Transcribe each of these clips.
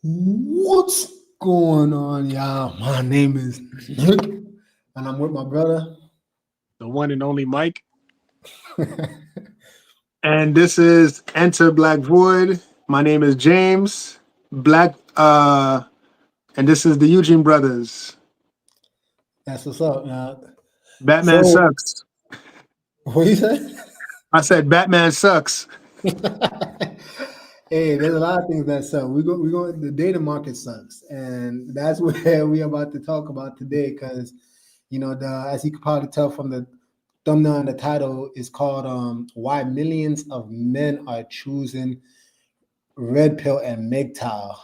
What's going on, y'all? My name is Nick, and I'm with my brother, the one and only Mike. And this is Enter Black Void. My name is James Black, and this is the Eugene Brothers. That's what's up, y'all. Batman sucks. What you said? I said Batman sucks. Hey, there's a lot of things that suck. The data market sucks, and that's where we're about to talk about today. Because as you can probably tell from the thumbnail and the title, is called "Why Millions of Men Are Choosing Red Pill and MGTOW."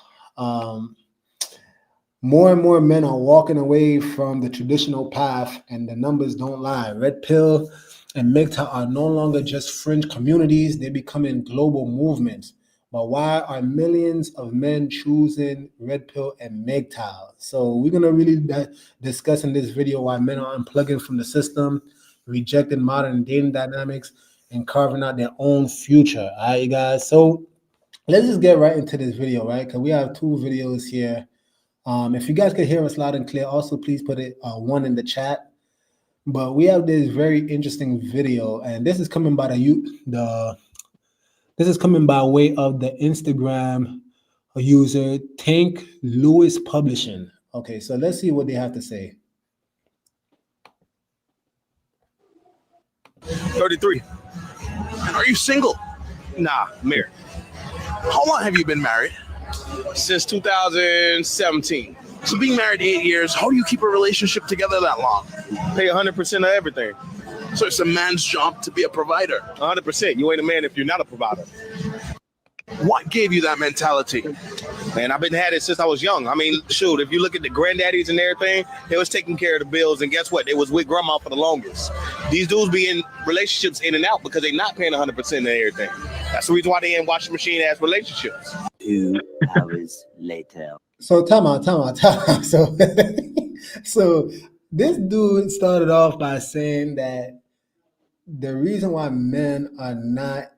More and more men are walking away from the traditional path, and the numbers don't lie. Red Pill and MGTOW are no longer just fringe communities; they're becoming global movements. But why are millions of men choosing Red Pill and MGTOW? So we're going to really discuss in this video why men are unplugging from the system, rejecting modern dating dynamics, and carving out their own future. All right, you guys? So let's just get right into this video, right? Because we have two videos here. If you guys could hear us loud and clear, also please put it one in the chat. But we have this very interesting video, and this is coming by This is coming by way of the Instagram user Tank Lewis Publishing. Okay, so let's see what they have to say. 33. And are you single? Nah, married. How long have you been married? Since 2017. So being married 8 years, how do you keep a relationship together that long? Pay 100% of everything. So it's a man's job to be a provider. 100%. You ain't a man if you're not a provider. What gave you that mentality? Man, I've been had it since I was young. I mean, shoot, if you look at the granddaddies and everything, they was taking care of the bills, and guess what? They was with grandma for the longest. These dudes be in relationships in and out because they not paying 100% of everything. That's the reason why they in washing machine ass relationships. 2 hours later. So time out. So this dude started off by saying that the reason why men are not,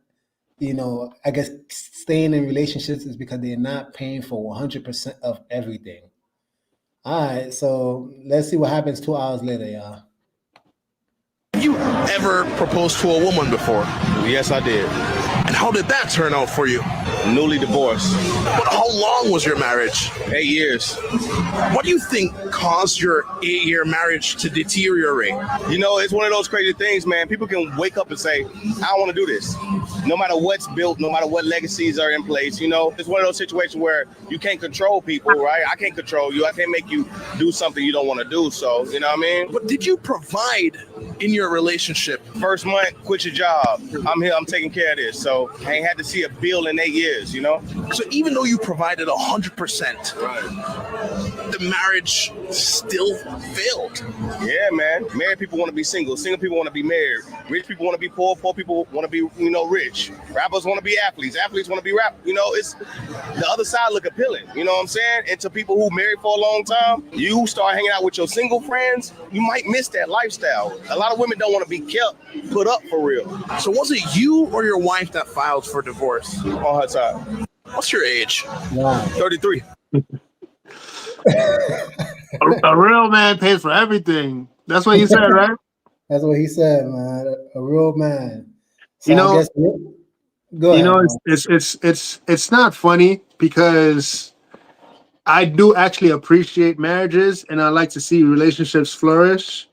I guess staying in relationships is because they're not paying for 100% of everything. All right, so let's see what happens 2 hours later, y'all. Have you ever proposed to a woman before? Yes, I did. And how did that turn out for you? Newly divorced. But how long was your marriage? 8 years. What do you think caused your 8-year marriage to deteriorate? It's one of those crazy things, man. People can wake up and say, I don't want to do this. No matter what's built, no matter what legacies are in place, it's one of those situations where you can't control people, right? I can't control you. I can't make you do something you don't want to do. So, you know what I mean? But did you provide in your relationship? First month, quit your job. I'm here, I'm taking care of this. So I ain't had to see a bill in 8 years, So even though you provided 100%, right, the marriage still failed. Yeah, man. Married people want to be single. Single people want to be married. Rich people want to be poor. Poor people want to be, rich. Rappers want to be athletes. Athletes want to be rap. It's the other side look appealing. You know what I'm saying? And to people who married for a long time, you start hanging out with your single friends, you might miss that lifestyle. A lot of women don't want to be put up for real. So was it you or your wife that filed for divorce on her side? What's your age? Wow. 33. A real man pays for everything. That's what you said, right? That's what he said, man. A real man. So go ahead, it's not funny because I do actually appreciate marriages and I like to see relationships flourish.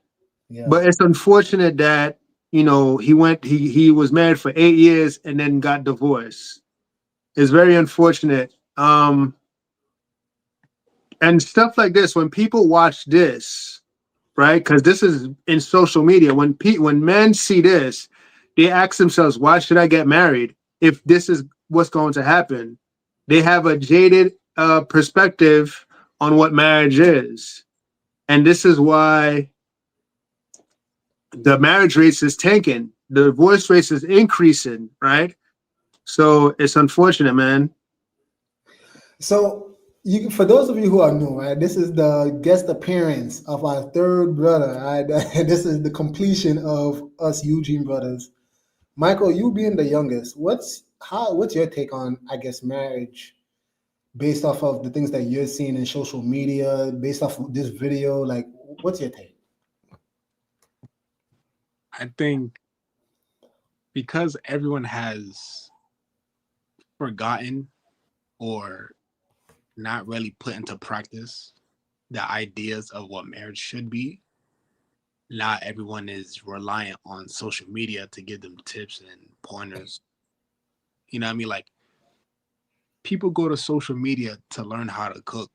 Yeah. But it's unfortunate that he was married for 8 years and then got divorced. It's very unfortunate. And stuff like this, when people watch this, right? Because this is in social media. When men see this, they ask themselves, why should I get married if this is what's going to happen? They have a jaded perspective on what marriage is. And this is why the marriage rates is tanking. The divorce rates is increasing, right? So it's unfortunate, man. So for those of you who are new, right, this is the guest appearance of our third brother, right? This is the completion of us Eugene brothers. Michael, you being the youngest, what's your take on, I guess, marriage based off of the things that you're seeing in social media, based off of this video? Like, what's your take? I think because everyone has forgotten or not really put into practice the ideas of what marriage should be, not everyone is reliant on social media to give them tips and pointers. You know what I mean? Like, people go to social media to learn how to cook,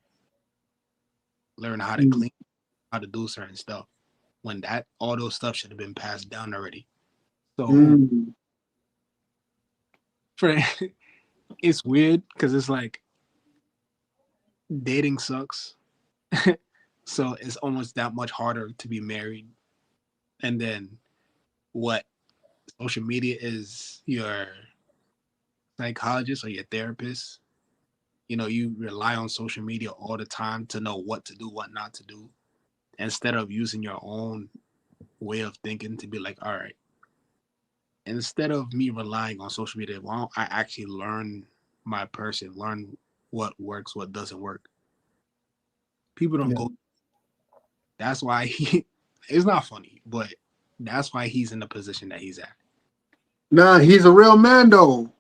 learn how to clean, how to do certain stuff, when that all those stuff should have been passed down already. So for it's weird because it's like dating sucks. So it's almost that much harder to be married. And then what social media is your psychologist or your therapist. You know, you rely on social media all the time to know what to do, what not to do, instead of using your own way of thinking to be like, all right, instead of me relying on social media, why don't I actually learn my person, learn what works, what doesn't work? People don't go. That's why it's not funny, but that's why he's in the position that he's at. Nah, he's a real man though.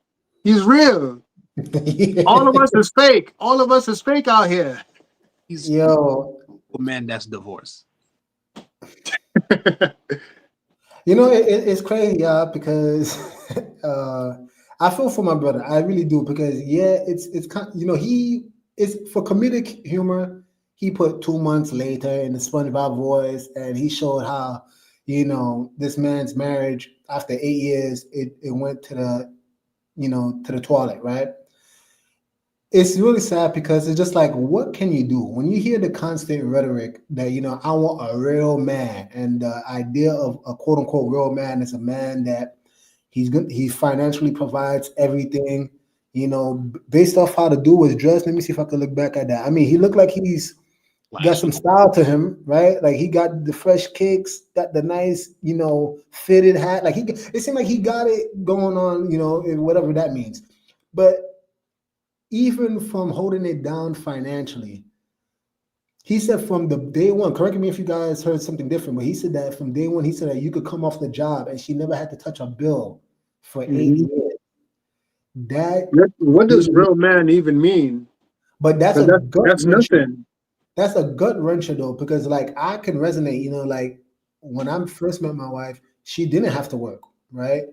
He's real. All of us is fake. All of us is fake out here. He's Yo, a man that's divorced. you know, it's crazy, y'all, because I feel for my brother. I really do, because it's kind, you know, he is, for comedic humor, he put 2 months later in the SpongeBob voice, and he showed how, you know, this man's marriage after 8 years, it went to the, you know, to the toilet, right? It's really sad because it's just like, what can you do when you hear the constant rhetoric that, you know, I want a real man, and the idea of a quote unquote real man is a man that he's good, he financially provides everything, you know, based off how the dude was dressed. Let me see if I can look back at that. I mean, he looked like he's got some style to him, right? Like he got the fresh kicks, got the nice, you know, fitted hat. Like it seemed like he got it going on, you know, whatever that means. But even from holding it down financially, he said from the day one, correct me if you guys heard something different, but he said that from day one, he said that you could come off the job and she never had to touch a bill for 8 years. What does real man even mean? But that's nothing. That's a gut wrencher though, because like I can resonate, you know, like when I first met my wife, she didn't have to work, right?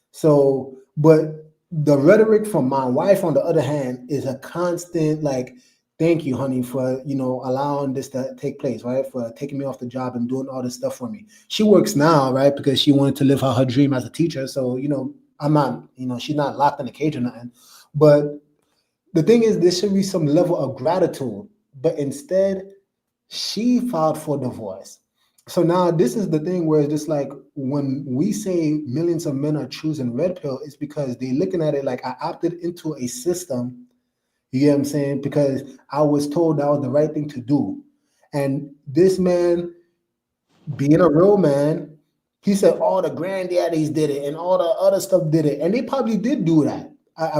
So, but the rhetoric from my wife, on the other hand, is a constant like, thank you, honey, for, you know, allowing this to take place, right? For taking me off the job and doing all this stuff for me. She works now, right? Because she wanted to live out her dream as a teacher. So, you know, I'm not, you know, she's not locked in a cage or nothing. But the thing is, there should be some level of gratitude. But instead, she filed for divorce. So now this is the thing where it's just like, when we say millions of men are choosing red pill, it's because they're looking at it like, I opted into a system, you get what I'm saying? Because I was told that was the right thing to do. And this man, being a real man, he said all the granddaddies did it and all the other stuff did it. And they probably did do that.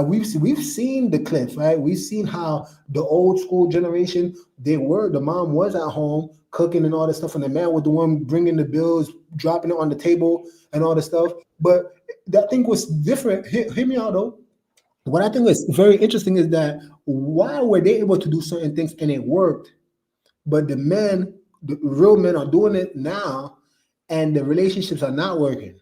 We've seen the clips, right? We've seen how the old school generation, the mom was at home cooking and all this stuff, and the man was the one bringing the bills, dropping it on the table and all this stuff. But that thing was different. Hear me out though. What I think is very interesting is that why were they able to do certain things and it worked, but the real men are doing it now and the relationships are not working?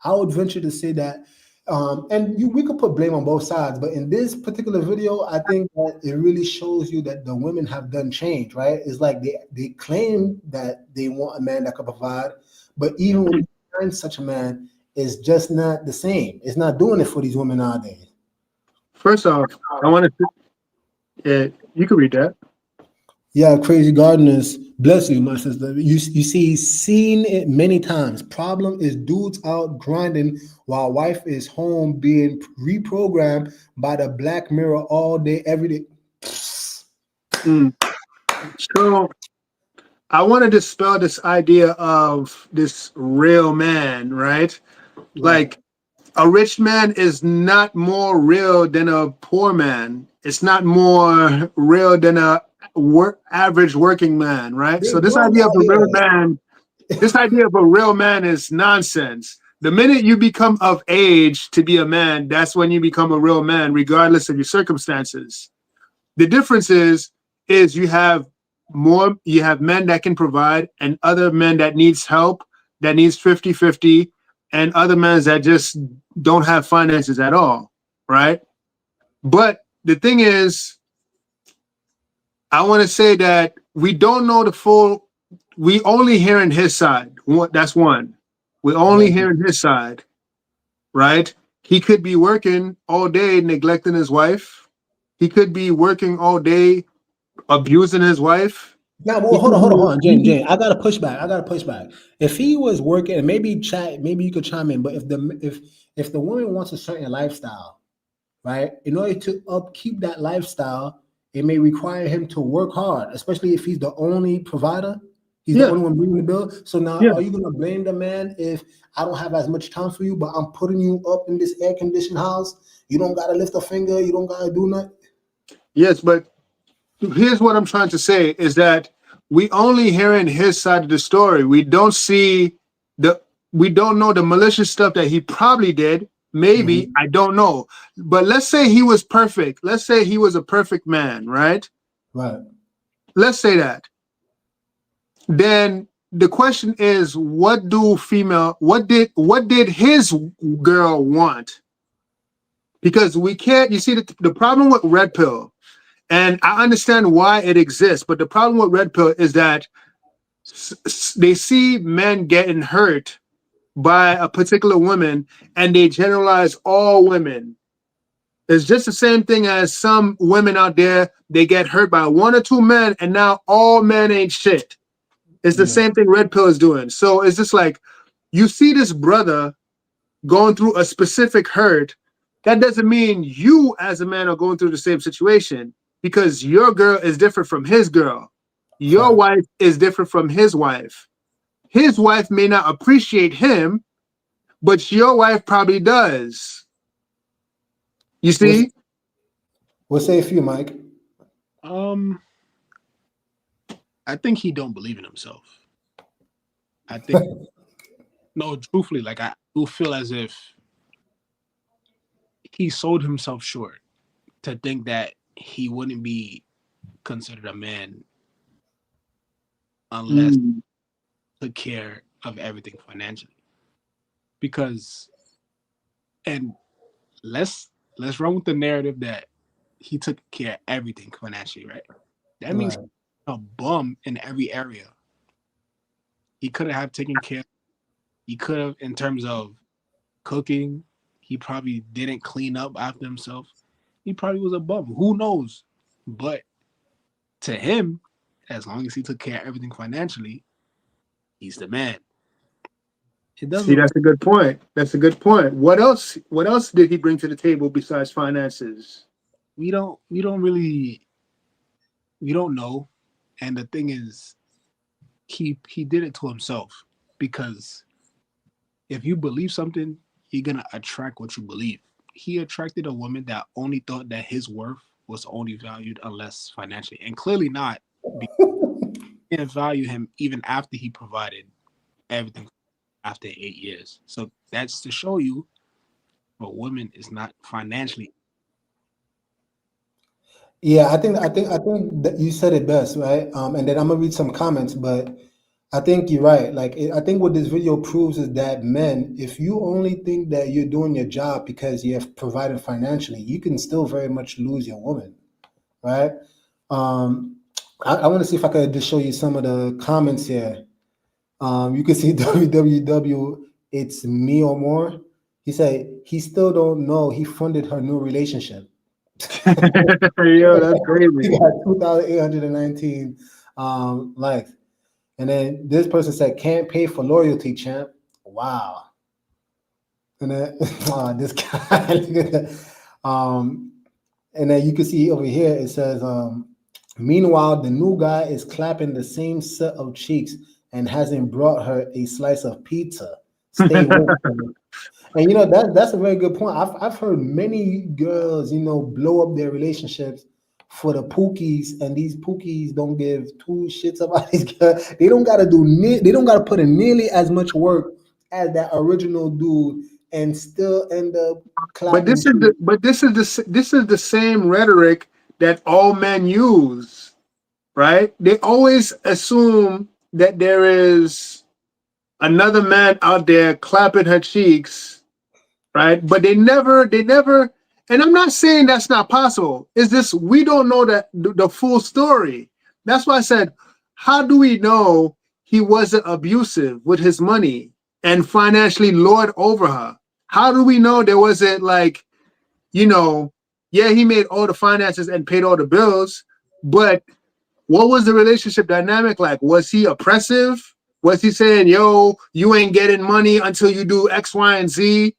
I would venture to say that, we could put blame on both sides, but in this particular video, I think that it really shows you that the women have done change, right? It's like they claim that they want a man that can provide, but even when you find such a man, it's just not the same. It's not doing it for these women nowadays. First off, I want to. You can read that. Yeah, crazy gardeners. Bless you, my sister. You see, seen it many times. Problem is dudes out grinding while wife is home being reprogrammed by the Black Mirror all day, every day. So I want to dispel this idea of this real man, right? Like a rich man is not more real than a poor man. it's not more real than a average working man, right? They So this doing idea of that a real here. man, this idea of a real man is nonsense. The minute you become of age to be a man, that's when you become a real man, regardless of your circumstances. The difference is you have men that can provide and other men that needs help, that needs 50-50, and other men that just don't have finances at all, right? But the thing is, I want to say that we don't know the full, we only hearing his side. That's one. We only hearing his side, right? He could be working all day neglecting his wife. He could be working all day abusing his wife. Now, well, He hold could on, hold on, hold on, be, James. I gotta push back. If he was working, and maybe chat, maybe you could chime in. But if the woman wants a certain lifestyle, right? In order to upkeep that lifestyle, it may require him to work hard, especially if he's the only provider. He's the yeah, only one bringing the bill. So now, yeah. are you gonna blame the man if I don't have as much time for you, but I'm putting you up in this air conditioned house? You don't gotta lift a finger. You don't gotta do nothing. Yes, but here's what I'm trying to say is that we only hearing his side of the story. We don't see we don't know the malicious stuff that he probably did. Maybe, I don't know. But let's say he was perfect. Let's say he was a perfect man, right? Right. Let's say that. Then the question is, what did his girl want? Because we can't, you see, the problem with red pill, and I understand why it exists, but the problem with red pill is that they see men getting hurt by a particular woman and they generalize all women. It's just the same thing as some women out there, they get hurt by one or two men and now all men ain't shit. It's the same thing red pill is doing. So it's just like, you see this brother going through a specific hurt. That doesn't mean you as a man are going through the same situation, because your girl is different from his girl. Your wife is different from his wife. His wife may not appreciate him, but your wife probably does. You see? We'll say a few, Mike. I think he don't believe in himself. I think no, truthfully, like I do feel as if he sold himself short to think that he wouldn't be considered a man unless he took care of everything financially. Because, and let's run with the narrative that he took care of everything financially, right? That means a bum in every area. He could have taken care. He could have, in terms of cooking, he probably didn't clean up after himself. He probably was a bum. Who knows? But to him, as long as he took care of everything financially, he's the man. It doesn't. See, that's a good point. That's a good point. What else did he bring to the table besides finances? We don't know. And the thing is, he did it to himself, because if you believe something, you're gonna attract what you believe. He attracted a woman that only thought that his worth was only valued unless financially, and clearly not. He didn't value him even after he provided everything after 8 years. So that's to show you a woman is not financially. Yeah, I think that you said it best, right? And then I'm gonna read some comments, but I think you're right. Like, I think what this video proves is that men, if you only think that you're doing your job because you have provided financially, you can still very much lose your woman, right? I want to see if I could just show you some of the comments here. You can see www, it's me or more. He said he still don't know he funded her new relationship. Yo, that's crazy. He got 2,819 likes. And then this person said, can't pay for loyalty, champ. Wow. And then this guy, look at that. And then you can see over here, it says, meanwhile, the new guy is clapping the same set of cheeks and hasn't brought her a slice of pizza. Stay woke. And that's a very good point. I've heard many girls, blow up their relationships for the pookies, and these pookies don't give two shits about these girls. They don't gotta put in nearly as much work as that original dude, and still end up clapping. This is the same rhetoric that all men use, right? They always assume that there is another man out there clapping her cheeks, right? But they never, and I'm not saying that's not possible. It's just we don't know the full story. That's why I said, how do we know he wasn't abusive with his money and financially lord over her? How do we know there wasn't yeah, he made all the finances and paid all the bills, but what was the relationship dynamic like? Was he oppressive? Was he saying, yo, you ain't getting money until you do X, Y, and Z?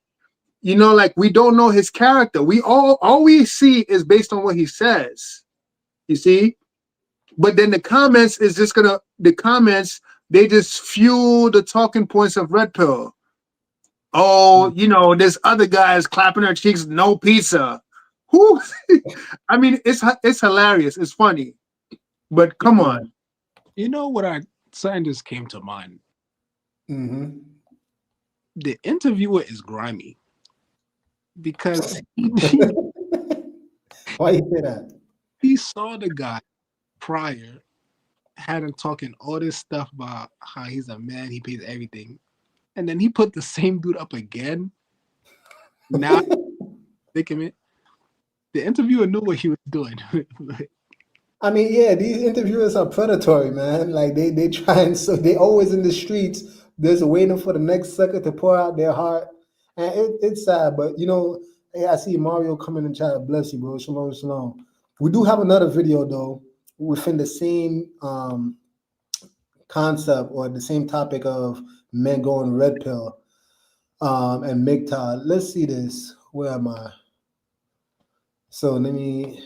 We don't know his character. We all we see is based on what he says. You see? But then the comments, they just fuel the talking points of Red Pill. Oh, this other guy is clapping her cheeks, no pizza. Who? I mean, it's hilarious. It's funny. But come on. Something just came to mind. Mm-hmm. The interviewer is grimy. Because why you say that? He saw the guy prior, had him talking all this stuff about how he's a man, he pays everything. And then he put the same dude up again. Now, thinking it. The interviewer knew what he was doing. I mean, yeah, these interviewers are predatory, man. Like they try and so they always in the streets, just waiting for the next sucker to pour out their heart. And it's sad, but hey, I see Mario coming in chat. Bless you, bro. Shalom, shalom. We do have another video though within the same concept or the same topic of men going red pill and MGTOW. Let's see this. Where am I? So let me.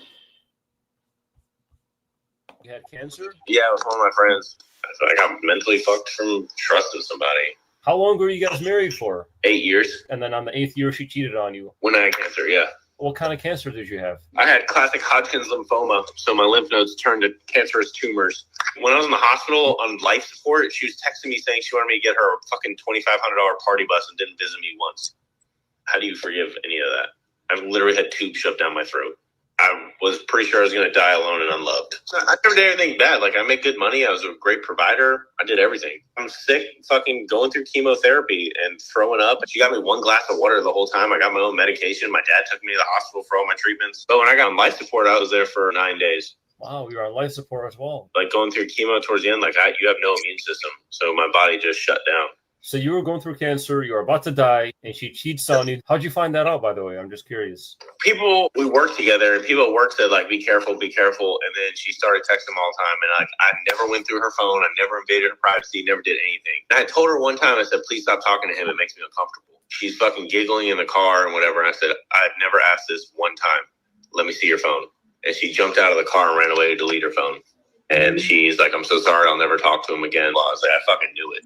You had cancer? Yeah, it was one of my friends. I got mentally fucked from trusting somebody. How long were you guys married for? 8 years. And then on the 8th year, she cheated on you. When I had cancer, yeah. What kind of cancer did you have? I had classic Hodgkin's lymphoma, so my lymph nodes turned to cancerous tumors. When I was in the hospital on life support, she was texting me saying she wanted me to get her a fucking $2,500 party bus and didn't visit me once. How do you forgive any of that? I've literally had tubes shoved down my throat. I was pretty sure I was going to die alone and unloved. I never did anything bad. Like, I make good money. I was a great provider. I did everything. I'm sick, fucking going through chemotherapy and throwing up. She got me 1 glass of water the whole time. I got my own medication. My dad took me to the hospital for all my treatments. But when I got on life support, I was there for 9 days. Wow, you were on life support as well. Like, going through chemo towards the end, you have no immune system. So my body just shut down. So you were going through cancer, you were about to die, and she cheats on you. How'd you find that out, by the way? I'm just curious. We worked together, and people at work said, be careful. And then she started texting all the time, and I never went through her phone. I never invaded her privacy, never did anything. And I told her one time, I said, please stop talking to him. It makes me uncomfortable. She's fucking giggling in the car and whatever. And I said, I've never asked this one time. Let me see your phone. And she jumped out of the car and ran away to delete her phone. And she's like, I'm so sorry, I'll never talk to him again. Well, I was like, I fucking knew it.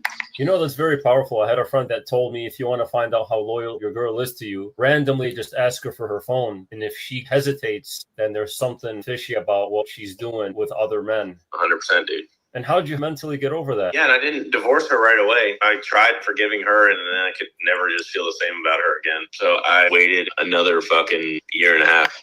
That's very powerful. I had a friend that told me if you want to find out how loyal your girl is to you, randomly just ask her for her phone. And if she hesitates, then there's something fishy about what she's doing with other men. 100%, dude. And how'd you mentally get over that? Yeah, and I didn't divorce her right away. I tried forgiving her, and then I could never just feel the same about her again. So I waited another fucking year and a half.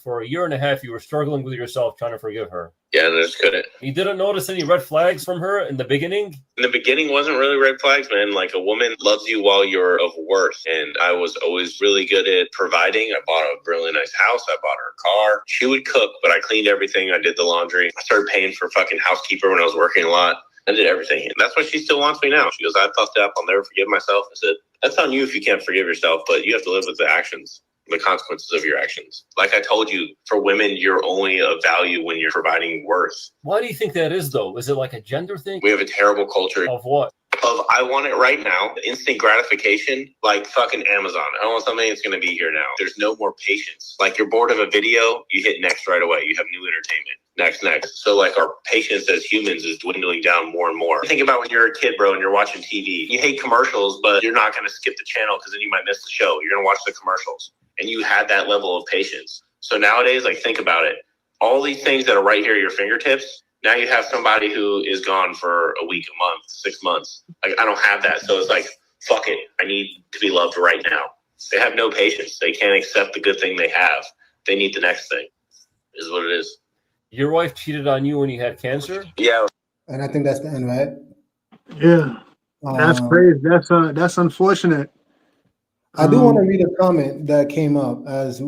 For a year and a half, you were struggling with yourself, trying to forgive her. Yeah, and I just couldn't. You didn't notice any red flags from her in the beginning? In the beginning, wasn't really red flags, man. Like, a woman loves you while you're of worth. And I was always really good at providing. I bought a really nice house. I bought her a car. She would cook, but I cleaned everything. I did the laundry. I started paying for fucking housekeeper when I was working a lot. I did everything. And that's why she still wants me now. She goes, I fucked up. I'll never forgive myself. I said, that's on you if you can't forgive yourself, but you have to live with the actions. The consequences of your actions. Like I told you, for women, you're only of value when you're providing worth. Why do you think that is, though? Is it like a gender thing? We have a terrible culture. Of what? Of I want it right now. Instant gratification, like fucking Amazon. I want something that's going to be here now. There's no more patience. Like, you're bored of a video, you hit next right away. You have new entertainment. next. So like our patience as humans is dwindling down more and more. Think about when you're a kid, bro, and you're watching TV. You hate commercials, but you're not going to skip the channel because then you might miss the show. You're going to watch the commercials. And you had that level of patience. So nowadays, like, think about it. All these things that are right here at your fingertips, now you have somebody who is gone for a week, a month, 6 months. Like, I don't have that. So it's like, fuck it. I need to be loved right now. They have no patience. They can't accept the good thing they have. They need the next thing, is what it is. Your wife cheated on you when you had cancer? Yeah. And I think that's the end, right? Yeah, that's crazy. That's unfortunate. I do want to read a comment that came up as I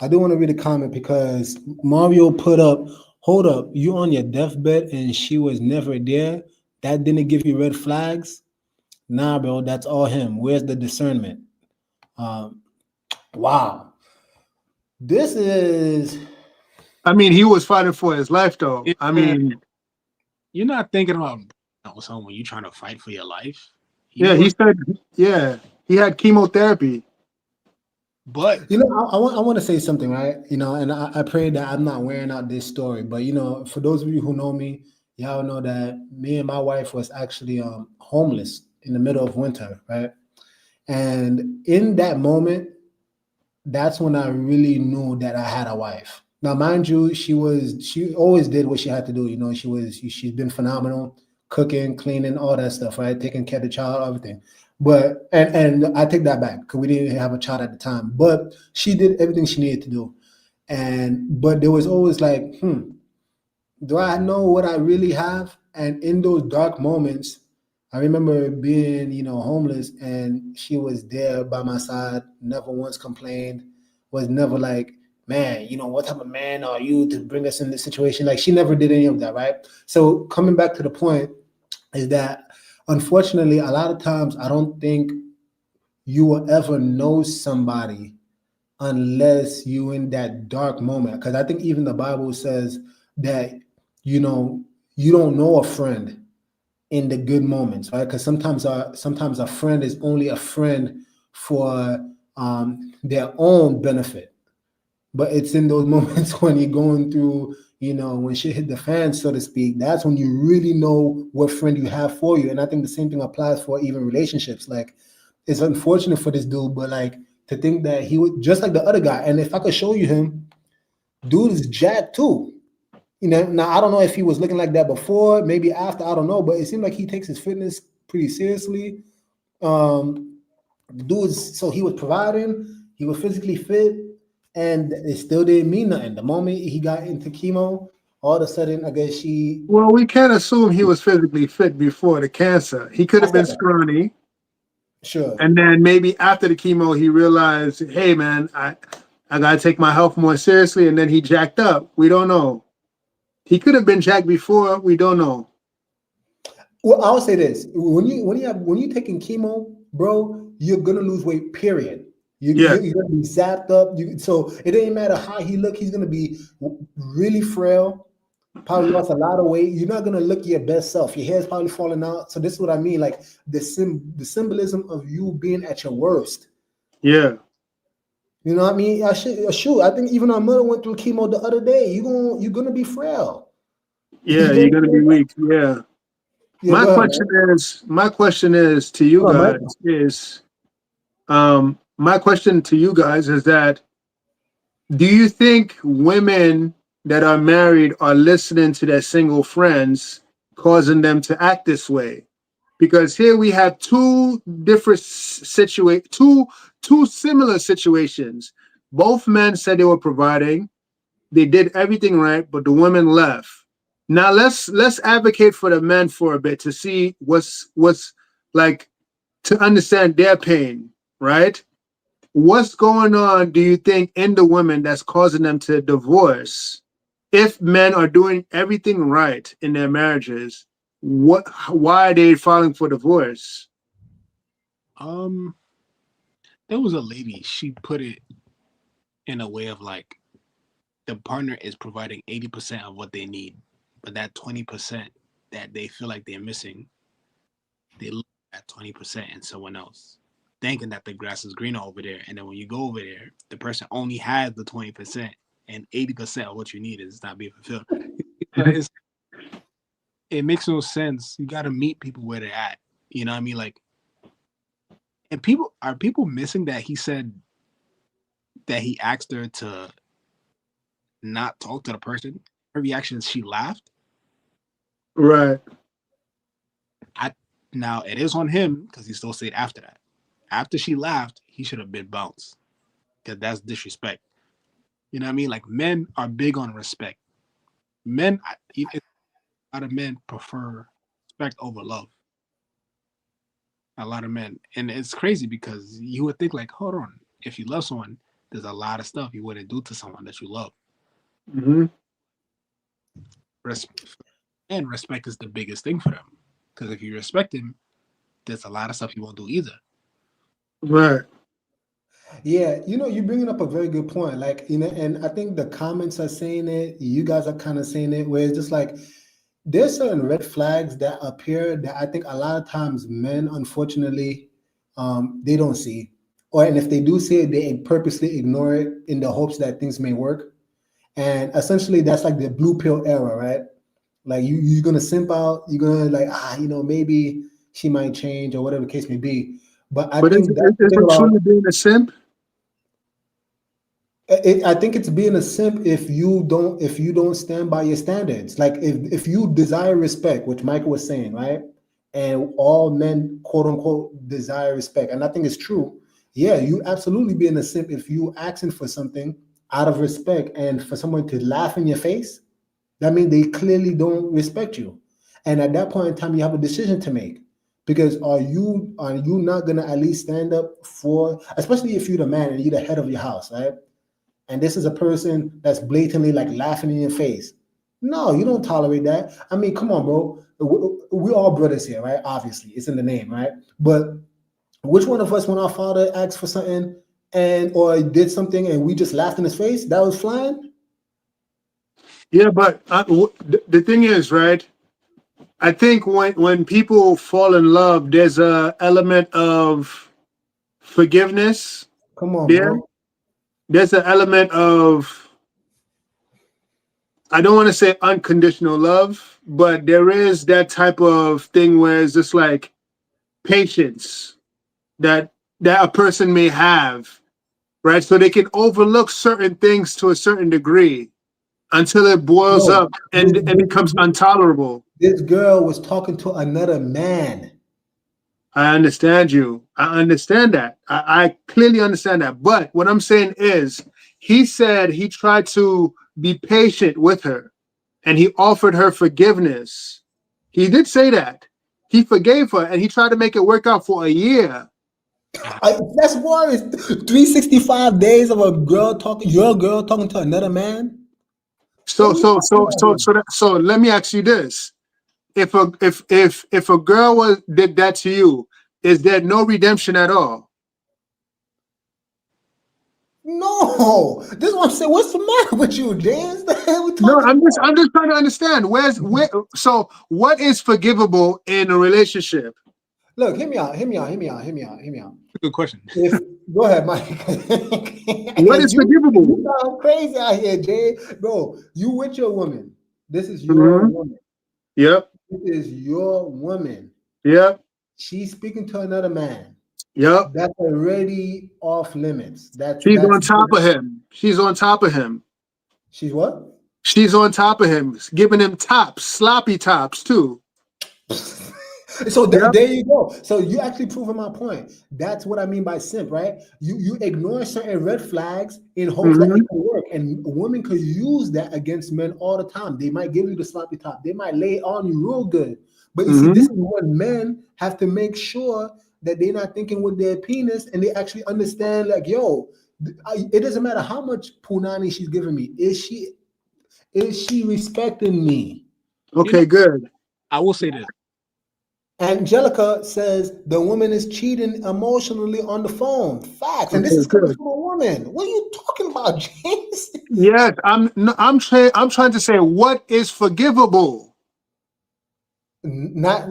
do want to read a comment because Mario put up, hold up, you on your deathbed and she was never there? That didn't give you red flags? Nah, bro, that's all him. Where's the discernment? Wow. This is... I mean, he was fighting for his life, though. I mean... You're not thinking about someone when you're trying to fight for your life. He said, he had chemotherapy. But I want to say something, right? And I pray that I'm not wearing out this story. But for those of you who know me, y'all know that me and my wife was actually homeless in the middle of winter, right? And in that moment, that's when I really knew that I had a wife. Now, mind you, she always did what she had to do. She's been phenomenal, cooking, cleaning, all that stuff, right? Taking care of the child, everything. But and I take that back because we didn't have a child at the time. But she did everything she needed to do. But there was always like, do I know what I really have? And in those dark moments, I remember being, homeless, and she was there by my side, never once complained, was never like, man, what type of man are you to bring us in this situation? Like, she never did any of that, right? So coming back to the point is that, unfortunately, a lot of times I don't think you will ever know somebody unless you in that dark moment. Because I think even the Bible says that, you don't know a friend in the good moments, right? Because sometimes a friend is only a friend for their own benefit, but it's in those moments when you're going through, when shit hit the fan, so to speak, that's when you really know what friend you have for you. And I think the same thing applies for even relationships. Like, it's unfortunate for this dude, but like, to think that he would just like the other guy. And if I could show you him, dude is jacked too. Now I don't know if he was looking like that before, maybe after, I don't know, but it seemed like he takes his fitness pretty seriously. The dude so he was providing, he was physically fit, and it still didn't mean nothing. The moment he got into chemo, all of a sudden, I guess she... Well, we can't assume he was physically fit before the cancer. He could have been scrawny. Sure. And then maybe after the chemo, he realized, hey, man, I got to take my health more seriously. And then he jacked up. We don't know. He could have been jacked before. We don't know. Well, I'll say this: when you're taking chemo, bro, you're gonna lose weight. Period. You're gonna be zapped up. So it doesn't matter how he look. He's gonna be really frail. Probably lost a lot of weight. You're not gonna look your best self. Your hair's probably falling out. So this is what I mean. Like the symbolism of you being at your worst. Yeah. You know what I mean? Shoot. I think even our mother went through chemo the other day. You're gonna be frail. Yeah, you're gonna be weak. Yeah. My question is to you guys my question to you guys is that, do you think women that are married are listening to their single friends, causing them to act this way? Because here we have two similar situations. Both men said they were providing, they did everything right, but the women left. Now let's advocate for the men for a bit to see what's like, to understand their pain, right? What's going on, do you think, in the women that's causing them to divorce? If men are doing everything right in their marriages, why are they filing for divorce? There was a lady, she put it in a way of like, the partner is providing 80% of what they need, but that 20% that they feel like they're missing, they look at 20% in someone else, thinking that the grass is greener over there. And then when you go over there, the person only has the 20%. and 80% of what you need is not being fulfilled. It's, it makes no sense. You got to meet people where they're at. You know what I mean? Like, and people missing that he said that he asked her to not talk to the person. Her reaction is she laughed. Right. Now it is on him because he still stayed after that. After she laughed, he should have been bounced because that's disrespect. You know what I mean? Like, men are big on respect. Men, a lot of men prefer respect over love. A lot of men, and it's crazy because you would think like, hold on, if you love someone, there's a lot of stuff you wouldn't do to someone that you love. Mm-hmm. And respect is the biggest thing for them. Because if you respect him, there's a lot of stuff you won't do either. Right. Yeah, you're bringing up a very good point. Like, and I think the comments are saying it. You guys are kind of saying it, where it's just like there's certain red flags that appear that I think a lot of times men, unfortunately, they don't see, and if they do see it, they purposely ignore it in the hopes that things may work. And essentially, that's like the blue pill era, right? Like you're gonna simp out, you're gonna like, maybe she might change or whatever the case may be. But I think is that's the thing it about, truly being a simp? I think it's being a simp if you don't stand by your standards. Like if you desire respect, which Michael was saying, right? And all men, quote unquote, desire respect, and I think it's true. Yeah, you absolutely being a simp if you asking for something out of respect, and for someone to laugh in your face, that means they clearly don't respect you. And at that point in time, you have a decision to make. Because are you not gonna at least stand up for, especially if you're the man and you're the head of your house, right? And this is a person that's blatantly like laughing in your face. No, you don't tolerate that. I mean, come on, bro. We're all brothers here, right? Obviously, it's in the name, right? But which one of us, when our father asked for something or did something and we just laughed in his face, that was flying? Yeah, but the thing is, right? I think when people fall in love, there's a element of forgiveness Come on, there. bro. There's an element of, I don't want to say unconditional love, but there is that type of thing where it's just like patience that a person may have, right? So they can overlook certain things to a certain degree until it boils Bro, up and becomes intolerable. this girl was talking to another man. I understand you. I understand that. I clearly understand that. But what I'm saying is, he said he tried to be patient with her and he offered her forgiveness. He did say that. He forgave her and he tried to make it work out for a year. That's worse. 365 days of your girl talking to another man. What So are we so talking so about so here? so that, so let me ask you this. If a girl did that to you, is there no redemption at all? No, this is what I'm saying. What's the matter with you, James? The hell we No, talking about? I'm just trying to understand so what is forgivable in a relationship? Look, hear me out. Good question. Go ahead, Mike. What is forgivable? You sound crazy out here, Jay. Bro, you with your woman. This is your Mhm. woman. Yep, This is your woman. yep, She's speaking to another man. yep. That's already off limits. That's She's on top of him. She's on top of him. She's what? She's on top of him, giving him tops, sloppy tops too. So Yep. there you go. So you actually proving my point. That's what I mean by simp, right? You ignore certain red flags in hopes that Mhm. it can work, and women could use that against men all the time. They might give you the sloppy top. They might lay on you real good. But you see, Mhm. this is what men have to make sure that they're not thinking with their penis, and they actually understand. Like, yo, it doesn't matter how much punani she's giving me. Is she respecting me? Okay, good. I will say this. Angelica says the woman is cheating emotionally on the phone. Facts. And this Okay, is coming good. from a woman. What are you talking about, James? Yes, I'm trying to say what is forgivable. Not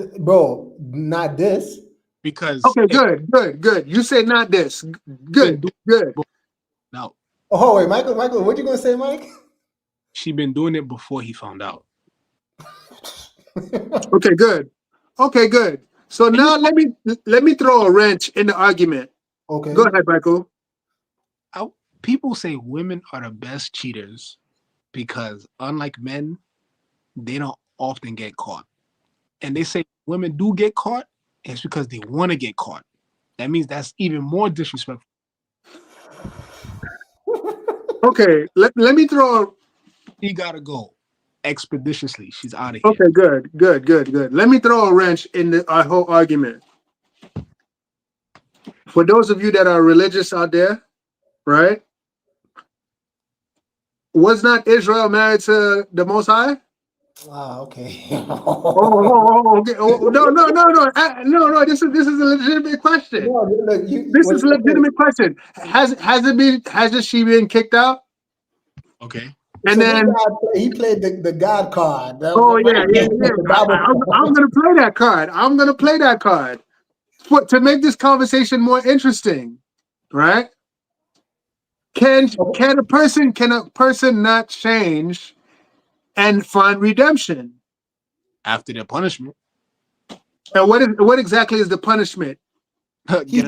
this. Because Okay, good. You say not this. been Good, doing good. now. Oh wait, Michael, what you gonna say, Mike? She been doing it before he found out. Okay, good. Okay, good. So now let me throw a wrench in the argument. Okay. Go ahead, Michael. People say women are the best cheaters because, unlike men, they don't often get caught. And they say women do get caught, it's because they want to get caught. That means that's even more disrespectful. Okay, let me throw. She gotta go expeditiously. She's out of here. Okay, good. Let me throw a wrench in our whole argument. For those of you that are religious out there, right? Was not Israel married to the Most High? Okay. Okay. No. This is a legitimate question. No, look, This is a legitimate question. Has she been kicked out? Okay. And so then this guy, he played the God card. The Bible I'm gonna play that card. To make this conversation more interesting, right? Can a person not change and find redemption? After their punishment. And what exactly is the punishment? He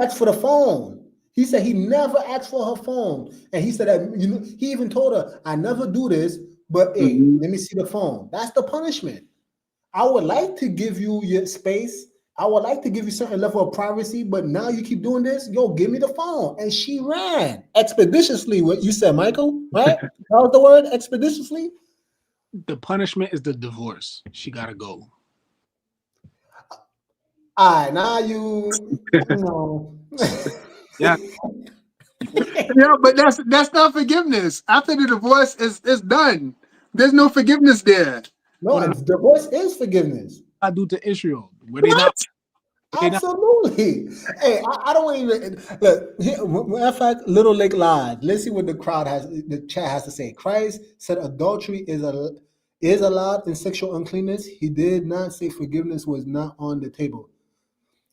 asked for the phone. He said he never asked for her phone, and he said that he even told her, "I never do this, but hey, let me see the phone." That's the punishment. I would like to give you your space. I would like to give you certain level of privacy, but now you keep doing this. Yo, give me the phone. And she ran expeditiously. What you said, Michael? Right? That was the word, expeditiously. The punishment is the divorce. She gotta go. All right, now you know. Yeah. Yeah, but that's not forgiveness. After the divorce is done, there's no forgiveness there. No, divorce is forgiveness. I do to Israel. Were they not? Absolutely. Hey, I don't even look. Matter of fact, Little Lake Live. Let's see what the chat has to say. Christ said adultery is allowed in sexual uncleanness. He did not say forgiveness was not on the table.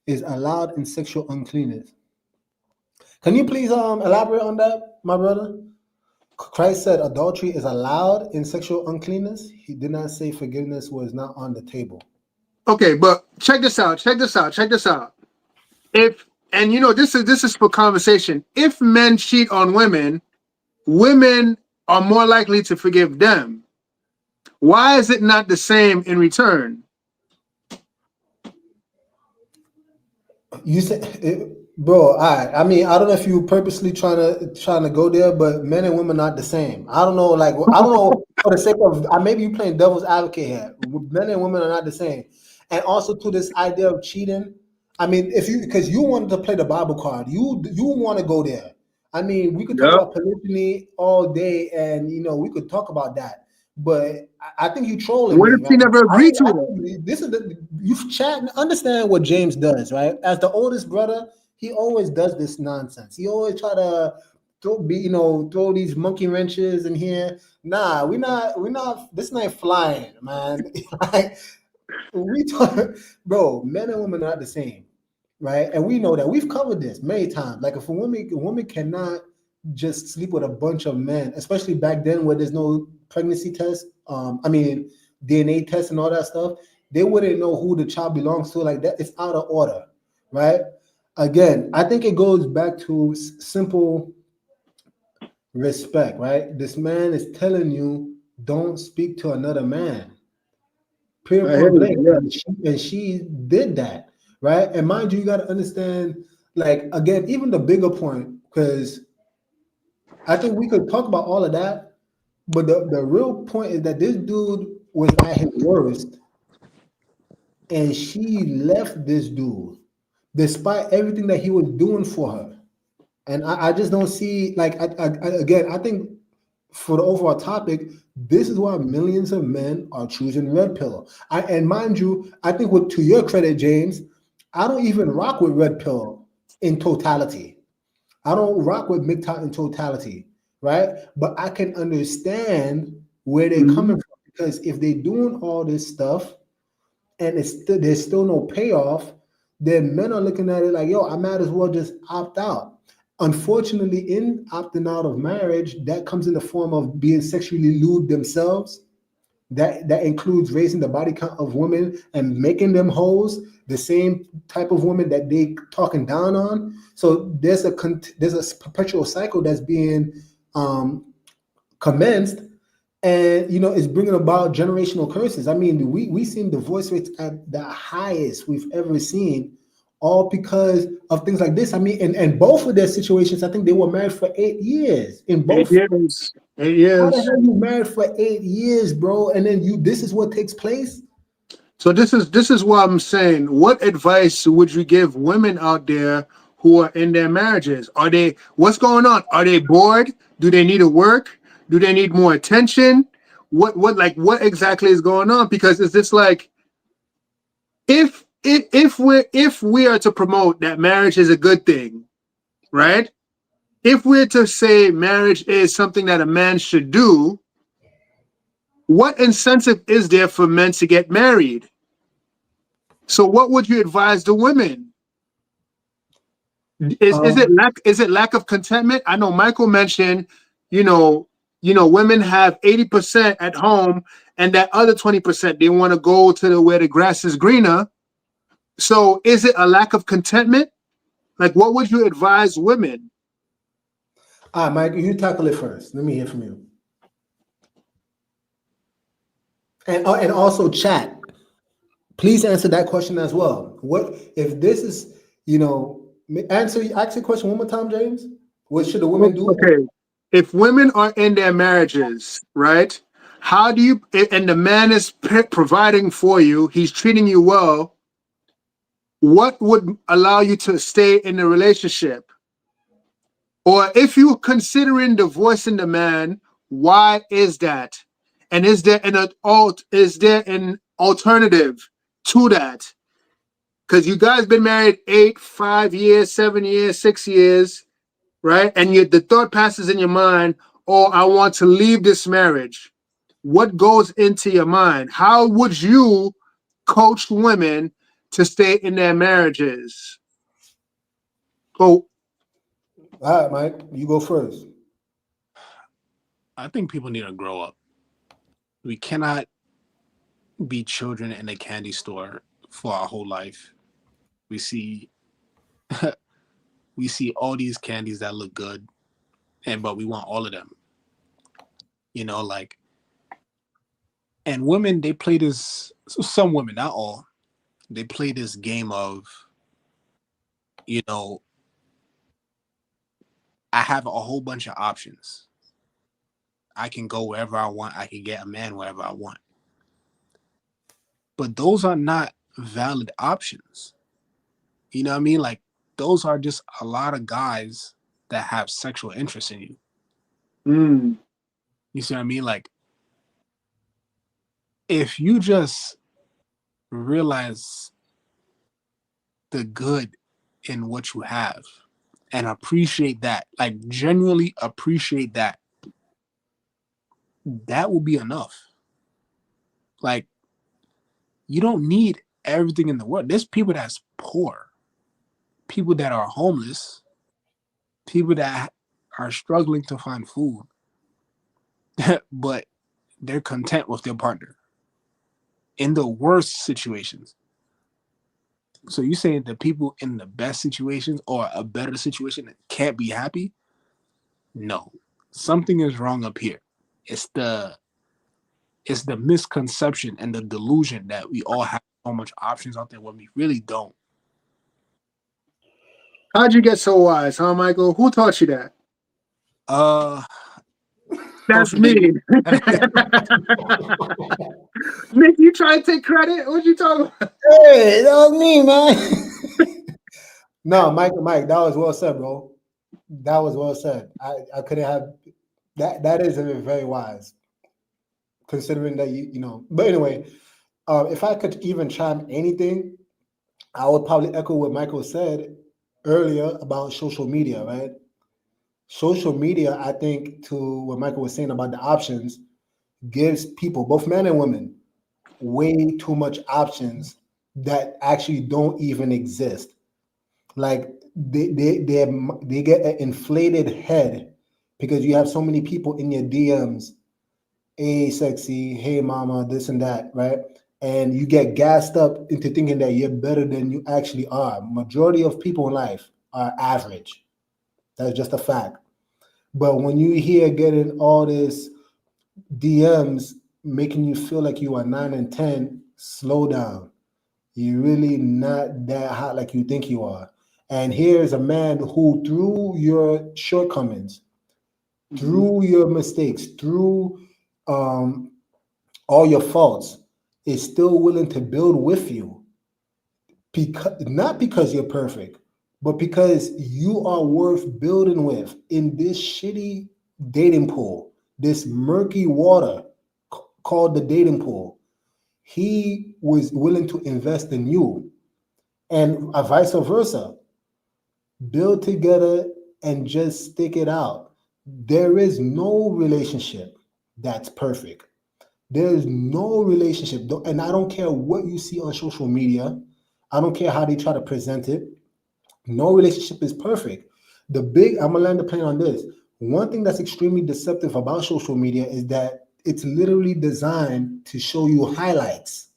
Is allowed in sexual uncleanness. Can you please elaborate on that, my brother? Christ said adultery is allowed in sexual uncleanness. He did not say forgiveness was not on the table. Okay, but check this out. If this is for conversation. If men cheat on women, women are more likely to forgive them. Why is it not the same in return? You said, bro. I mean, I don't know if you purposely trying to go there, but men and women are not the same. I don't know. Like, I don't know for the sake of maybe you playing devil's advocate here. Men and women are not the same, and also to this idea of cheating. I mean, because you wanted to play the Bible card, you want to go there. I mean, we could talk about polygyny all day, and we could talk about that. But I think you trolling What me. if he never agreed to it? This is you chat and understand what James does, right? As the oldest brother, he always does this nonsense. He always try to throw these monkey wrenches in here. Nah, we're not. This ain't flying, man. Like we talk, bro. Men and women are not the same, right? And we know that we've covered this many times. Like if a woman cannot just sleep with a bunch of men, especially back then where there's no pregnancy test, DNA test and all that stuff, they wouldn't know who the child belongs to. Like that, it's out of order, right? Again, I think it goes back to simple respect, right? This man is telling you don't speak to another man. Pure blank. And she did that, right? And mind you, you got to understand, like, again, even the bigger point, because I think we could talk about all of that, but the real point is that this dude was at his worst, and she left this dude despite everything that he was doing for her. And I just don't see, like, I think for the overall topic, this is why millions of men are choosing red pill. And mind you, I think to your credit, James, I don't even rock with red pill in totality. I don't rock with MGTOW in totality, right? But I can understand where they're coming from, because if they're doing all this stuff and there's still no payoff, then men are looking at it like, yo, I might as well just opt out. unfortunately, in opting out of marriage, that comes in the form of being sexually lewd themselves. That includes raising the body count of women and making them hoes, the same type of women that they talking down on. So there's a perpetual cycle that's being commenced, and it's bringing about generational curses. I mean, we seen divorce rates at the highest we've ever seen, all because of things like this. I mean, and both of their situations, I think they were married for 8 years. In both, 8 years. 8 how years. the hell you married for 8 years, bro? And then this is what takes place. So this is what I'm saying. What advice would you give women out there who are in their marriages? What's going on? Are they bored? Do they need to work? Do they need more attention? What exactly is going on? Because it's just like, if we are to promote that marriage is a good thing, right? If we're to say marriage is something that a man should do, what incentive is there for men to get married? So what would you advise the women? Is it lack of contentment? I know Michael mentioned, women have 80% at home, and that other 20% they want to go to where the grass is greener. So is it a lack of contentment? Like, what would you advise women? All right, Mike, you tackle it first. Let me hear from you. And also chat. Please answer that question as well. What if this is, ask the question one more time, James? What should the women do? Okay. If women are in their marriages, right? How do you, and the man is providing for you, he's treating you well, what would allow you to stay in the relationship? Or if you're considering divorcing the man, why is that? And is there an alternative to that? Because you guys been married 5 years, 7 years, 6 years, right? And the thought passes in your mind, oh, I want to leave this marriage. What goes into your mind? How would you coach women to stay in their marriages? Go. All right, Mike, you go first. I think people need to grow up. We cannot be children in a candy store for our whole life. We see all these candies that look good, but we want all of them. And women, they play this, some women, not all, they play this game of, I have a whole bunch of options. I can go wherever I want. I can get a man wherever I want. But those are not valid options. You know what I mean? Like, those are just a lot of guys that have sexual interest in you. You see what I mean? Like, if you just realize the good in what you have and appreciate that, like genuinely appreciate that, that will be enough. Like, you don't need everything in the world. There's people that's poor, people that are homeless, people that are struggling to find food, but they're content with their partner in the worst situations. So you saying the people in the best situations or a better situation can't be happy? No, something is wrong up here. It's the misconception and the delusion that we all have so much options out there when we really don't. How'd you get so wise, huh, Michael? Who taught you that? That's me. Nick, you trying to take credit? What you talking about? Hey, that was me, man. No, Mike, that was well said, bro. That was well said. I couldn't have that. That is very wise, considering that you know. But anyway, if I could even chime anything, I would probably echo what Michael said earlier about social media, right? Social media, I think, to what Michael was saying about the options, gives people, both men and women, way too much options that actually don't even exist. Like, they get an inflated head because you have so many people in your DMs. Hey, sexy. Hey, mama. This and that, right? And you get gassed up into thinking that you're better than you actually are. Majority of people in life are average. That's just a fact. But when you hear getting all this DMs making you feel like you are 9 and 10, slow down. You're really not that hot like you think you are. And here's a man who, through your shortcomings, through your mistakes, through all your faults, is still willing to build with you. Not because you're perfect, but because you are worth building with in this shitty dating pool, this murky water called the dating pool. He was willing to invest in you, and vice versa. Build together and just stick it out. There is no relationship that's perfect. There is no relationship, and I don't care what you see on social media. I don't care how they try to present it. No relationship is perfect. I'm gonna land the plane on this. One thing that's extremely deceptive about social media is that it's literally designed to show you highlights.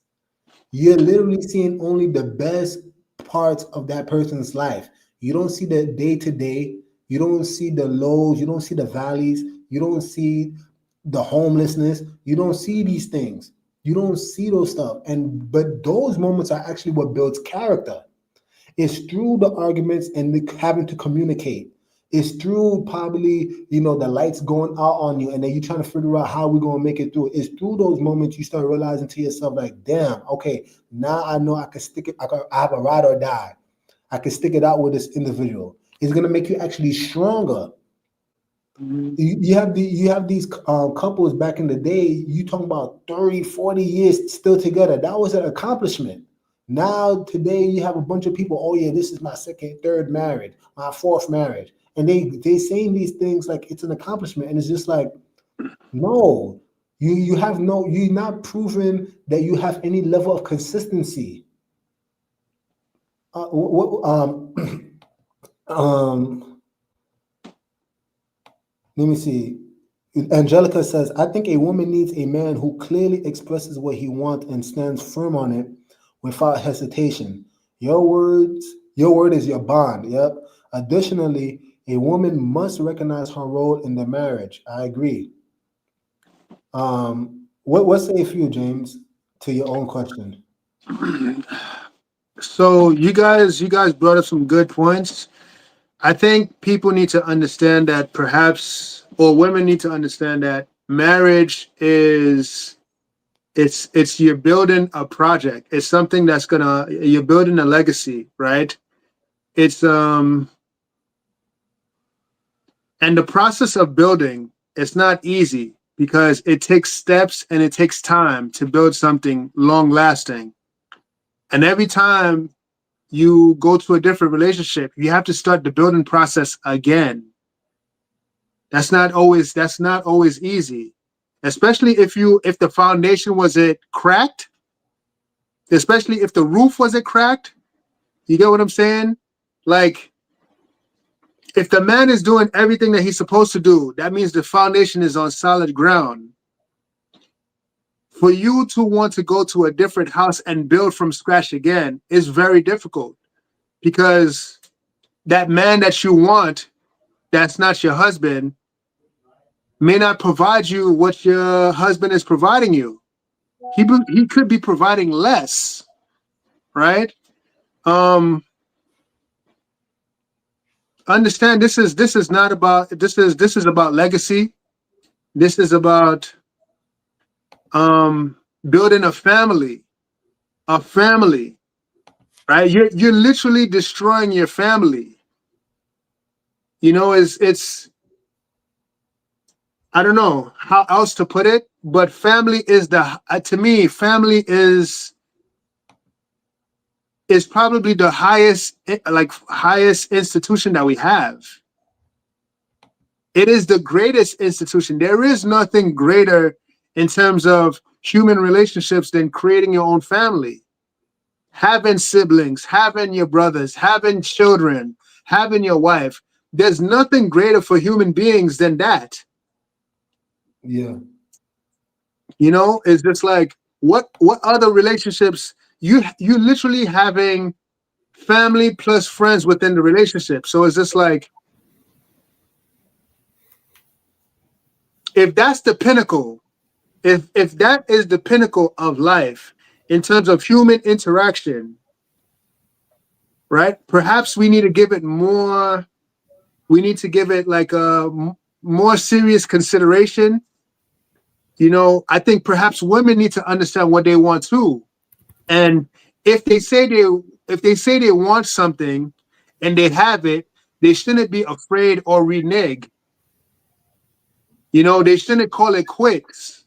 You're literally seeing only the best parts of that person's life. You don't see the day to day. You don't see the lows. You don't see the valleys. You don't see the homelessness. You don't see these things. You don't see those stuff. But those moments are actually what builds character. It's through the arguments and having to communicate. It's through probably, the lights going out on you and then you're trying to figure out how we're going to make it through. It's through those moments you start realizing to yourself, like, damn, okay, now I know I can stick it. I have a ride or die. I can stick it out with this individual. It's going to make you actually stronger. You have these couples back in the day, you talking about 30, 40 years still together. That was an accomplishment. Now, today, you have a bunch of people, oh yeah, this is my second, third marriage, my fourth marriage. And they saying these things like it's an accomplishment. And it's just like, no, you're not proving that you have any level of consistency. Let me see. Angelica says, I think a woman needs a man who clearly expresses what he wants and stands firm on it without hesitation. Your word is your bond. Yep. Additionally, a woman must recognize her role in the marriage. I agree. What say you, James, to your own question? So you guys brought up some good points. I think people need to understand that or women need to understand that marriage is it's you're building a project. It's something you're building a legacy, right? It's and the process of building, it's not easy because it takes steps and it takes time to build something long lasting. And every time you go to a different relationship, you have to start the building process again. That's not always easy, especially if the foundation wasn't cracked, especially if the roof wasn't cracked. You get what I'm saying? Like, if the man is doing everything that he's supposed to do, that means the foundation is on solid ground. For you to want to go to a different house and build from scratch again is very difficult, because that man that you want, that's not your husband, may not provide you what your husband is providing you. He could be providing less, right? Understand, this is about legacy. This is about building a family, right? You're literally destroying your family. It's I don't know how else to put it, but family is to me, family is probably the highest institution that we have. It is the greatest institution. There is nothing greater in terms of human relationships than creating your own family. Having siblings, having your brothers, having children, having your wife. There's nothing greater for human beings than that. Yeah. You know, it's just like what other relationships you literally having family plus friends within the relationship. So it's just like if that's the pinnacle, if that is the pinnacle of life in terms of human interaction, right? Perhaps we need to give it more. We need to give it like a more serious consideration. You know, I think perhaps women need to understand what they want too. And if they say they want something and they have it, they shouldn't be afraid or renege. You know, they shouldn't call it quits,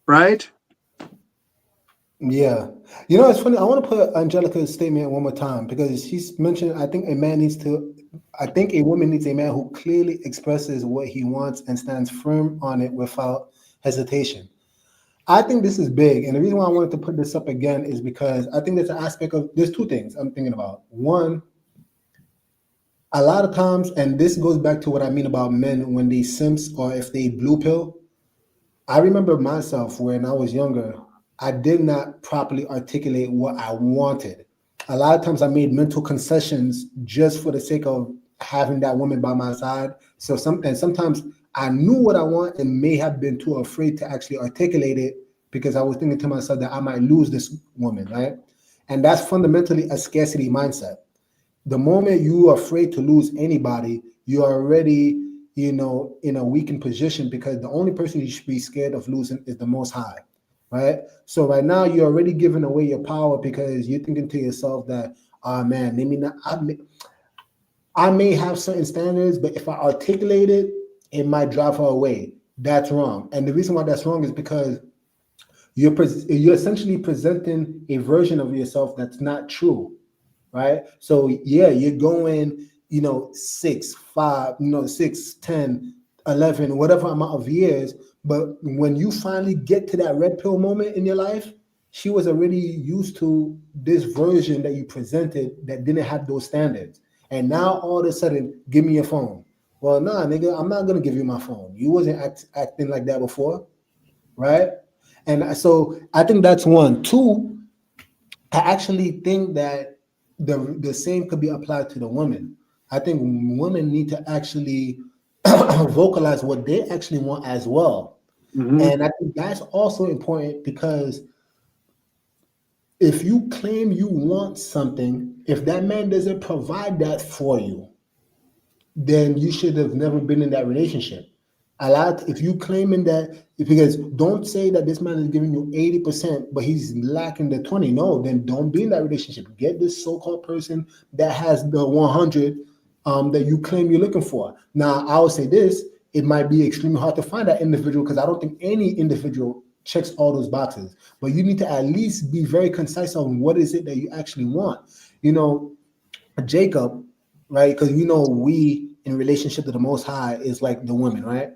right? Yeah. You know, it's funny. I want to put Angelica's statement one more time because she's mentioned, I think a woman needs a man who clearly expresses what he wants and stands firm on it without hesitation. I think this is big. And the reason why I wanted to put this up again is because I think there's an aspect of, there's two things I'm thinking about. One, a lot of times, and this goes back to what I mean about men when they simps or if they blue pill. I remember myself when I was younger, I did not properly articulate what I wanted. A lot of times I made mental concessions just for the sake of having that woman by my side. So sometimes I knew what I want and may have been too afraid to actually articulate it because I was thinking to myself that I might lose this woman, right? And that's fundamentally a scarcity mindset. The moment you are afraid to lose anybody, you're already, in a weakened position because the only person you should be scared of losing is the Most High, right? So right now you're already giving away your power because you're thinking to yourself that, oh man, I may have certain standards, but if I articulate it, it might drive her away. That's wrong. And the reason why that's wrong is because you're essentially presenting a version of yourself that's not true, right? So yeah, you're going, 6, 5, 6, 10, 11, whatever amount of years. But when you finally get to that red pill moment in your life, she was already used to this version that you presented that didn't have those standards. And now all of a sudden, give me your phone. Well, nah, nigga, I'm not gonna give you my phone. You wasn't acting like that before, right? And so I think that's one. Two, I actually think that the same could be applied to the women. I think women need to actually vocalize what they actually want as well. Mm-hmm. And I think that's also important because if you claim you want something, if that man doesn't provide that for you, then you should have never been in that relationship. If you claiming that, because don't say that this man is giving you 80%, but he's lacking the 20. No, then don't be in that relationship. Get this so-called person that has the 100 that you claim you're looking for. Now, I would say this, it might be extremely hard to find that individual because I don't think any individual checks all those boxes. But you need to at least be very concise on what is it that you actually want. Jacob, right? Because we in relationship to the Most High is like the women, right?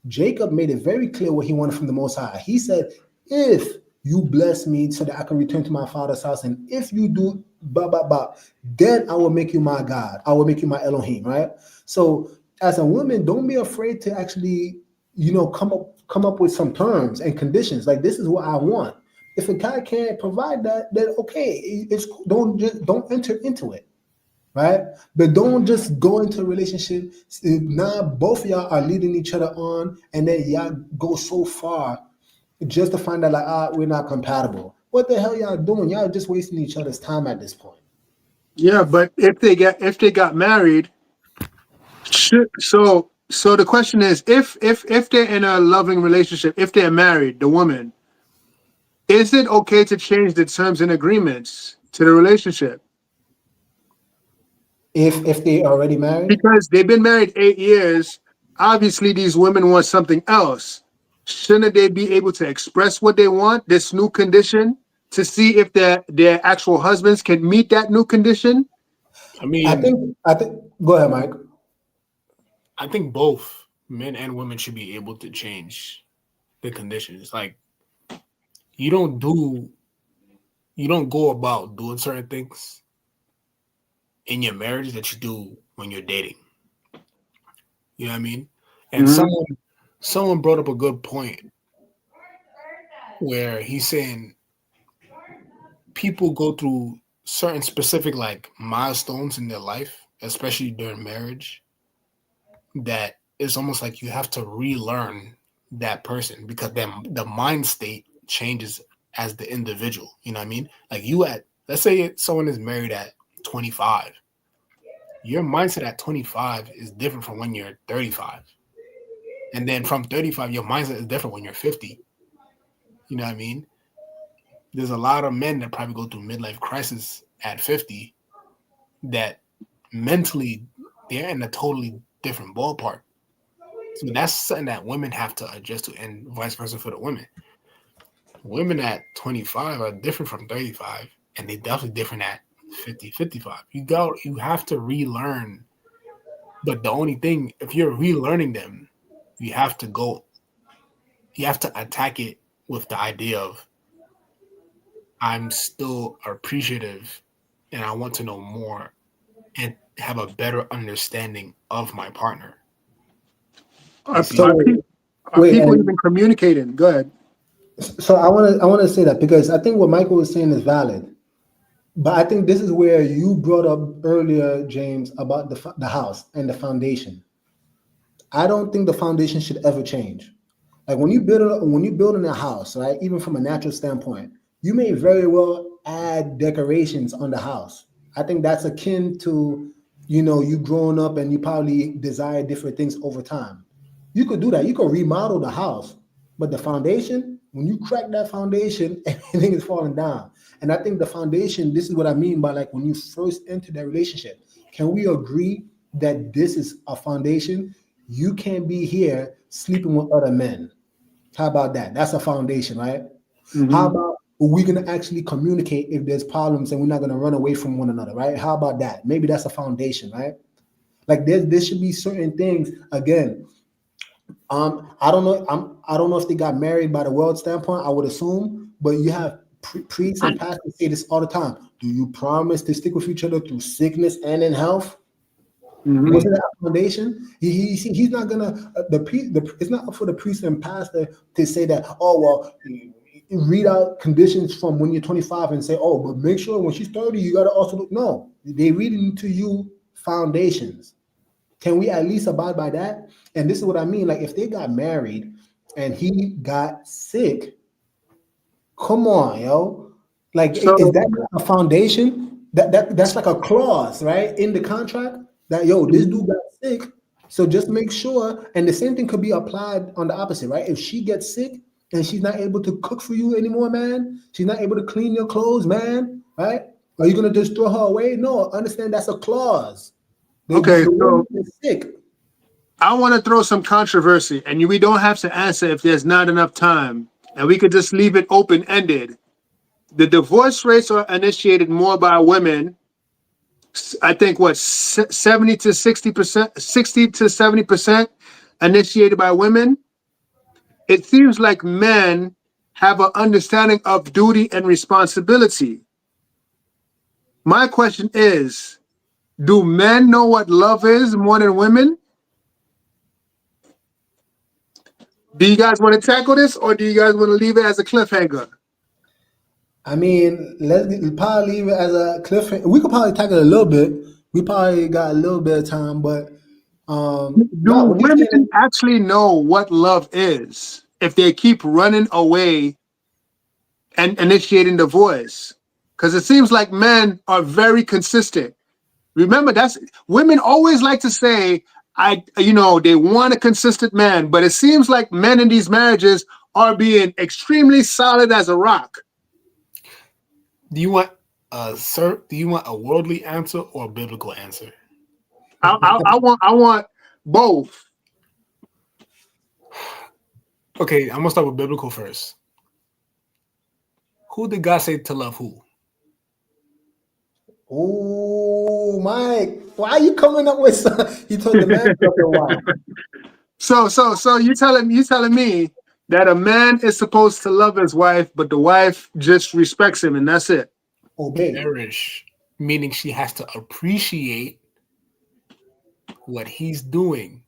Jacob made it very clear what he wanted from the Most High. He said, if you bless me so that I can return to my father's house, and if you do blah, blah, blah, then I will make you my God. I will make you my Elohim, right? So as a woman, don't be afraid to actually, come up with some terms and conditions. Like, this is what I want. If a guy can't provide that, then okay, don't enter into it. Right? But don't just go into a relationship. Now both of y'all are leading each other on, and then y'all go so far just to find out like, we're not compatible. What the hell y'all doing? Y'all just wasting each other's time at this point. Yeah, but if they got married, so the question is, if they're in a loving relationship, if they're married, the woman, is it okay to change the terms and agreements to the relationship? If they already married? Because they've been married 8 years, obviously these women want something else. Shouldn't they be able to express what they want, this new condition, to see if their actual husbands can meet that new condition? I mean, I think. Go ahead, Mike. I think both men and women should be able to change the conditions. Like, you don't go about doing certain things in your marriage that you do when you're dating. You know what I mean? And someone brought up a good point where he's saying people go through certain specific like milestones in their life, especially during marriage, that it's almost like you have to relearn that person because then the mind state changes as the individual. You know what I mean? Like let's say someone is married at 25. Your mindset at 25 is different from when you're 35. And then from 35, your mindset is different when you're 50. You know what I mean? There's a lot of men that probably go through midlife crisis at 50 that mentally they're in a totally different ballpark. So that's something that women have to adjust to, and vice versa for the women. Women at 25 are different from 35, and they're definitely different at 50, 55. You have to relearn. But the only thing, if you're relearning them, you have to attack it with the idea of I'm still appreciative and I want to know more and have a better understanding of my partner. Are people even communicating? Go ahead. So I want to say that because I think what Michael was saying is valid, but I think this is where you brought up earlier, James, about the house and the foundation. I don't think the foundation should ever change. Like when you building a house, right? Even from a natural standpoint, you may very well add decorations on the house. I think that's akin to, you growing up and you probably desire different things over time. You could do that. You could remodel the house, but the foundation, when you crack that foundation, everything is falling down. And I think the foundation, this is what I mean by like when you first enter that relationship, can we agree that this is a foundation? You can't be here sleeping with other men. How about that? That's a foundation, right? Mm-hmm. How about we're going to actually communicate if there's problems and we're not going to run away from one another, right? How about that? Maybe that's a foundation, right? Like there should be certain things. Again, I don't know if they got married by the world standpoint. I would assume, but you have priests and pastors say this all the time. Do you promise to stick with each other through sickness and in health? Mm-hmm. Wasn't that a foundation? He's not gonna it's not up for the priest and pastor to say that. Oh well, read out conditions from when you're 25 and say, oh, but make sure when she's 30, you gotta also look. No, they reading to you foundations. Can we at least abide by that? And this is what I mean. Like if they got married and he got sick, come on, yo. Like is that a foundation? That's like a clause, right, in the contract that this dude got sick. So just make sure. And the same thing could be applied on the opposite, right? If she gets sick and she's not able to cook for you anymore, man, she's not able to clean your clothes, man, right? Are you gonna just throw her away? No, understand that's a clause. Okay, so I want to throw some controversy, and we don't have to answer if there's not enough time, and we could just leave it open-ended. The divorce rates are initiated more by women. I think 70 to 70% initiated by women. It seems like men have an understanding of duty and responsibility. My question is, do men know what love is more than women? Do you guys want to tackle this, or do you guys want to leave it as a cliffhanger? I mean, let's probably leave it as a cliffhanger. We could probably tackle it a little bit. We probably got a little bit of time, but do women actually know what love is if they keep running away and initiating divorce? Because it seems like men are very consistent. Remember, women always like to say, they want a consistent man, but it seems like men in these marriages are being extremely solid as a rock. Do you want a worldly answer or a biblical answer? I want both. Okay, I'm gonna start with biblical first. Who did God say to love who? Oh, Mike, why are you coming up with some? You told the man for a while. So you telling me that a man is supposed to love his wife, but the wife just respects him, and that's it. Okay. meaning she has to appreciate what he's doing,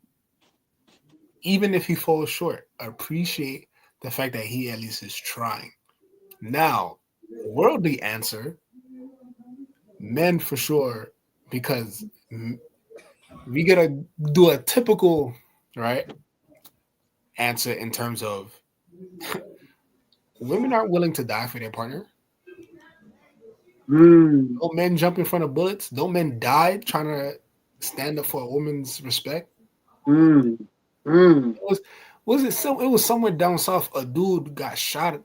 even if he falls short. Appreciate the fact that he at least is trying. Now, worldly answer, men for sure, because we gotta do a typical right answer in terms of women aren't willing to die for their partner. Don't men jump in front of bullets? Don't men die trying to stand up for a woman's respect? It was somewhere down south. A dude got shot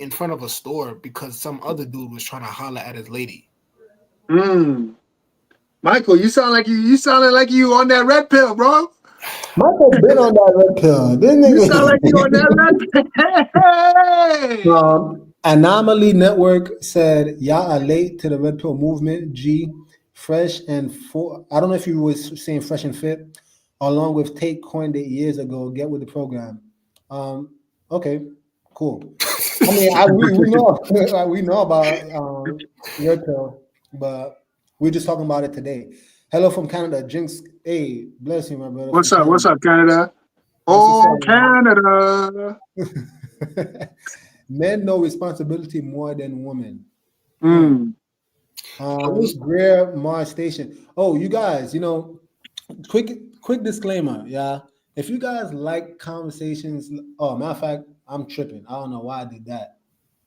in front of a store because some other dude was trying to holler at his lady. Michael, you sounded like you on that red pill, bro. Michael been on that red pill. You sound like you on that red pill. Hey! Anomaly Network said, y'all are late to the red pill movement. G, fresh and for. I don't know if you was saying fresh and fit, along with Take coined it years ago. Get with the program. Okay, cool. I mean, we know about red pill, but we're just talking about it today. Hello from Canada, Jinx. Hey, bless you, my brother. What's up? What's up, Canada? Oh, Canada. Men know responsibility more than women. Greer Mars Station. Oh, you guys, quick disclaimer, yeah. If you guys like conversations, matter of fact, I'm tripping. I don't know why I did that.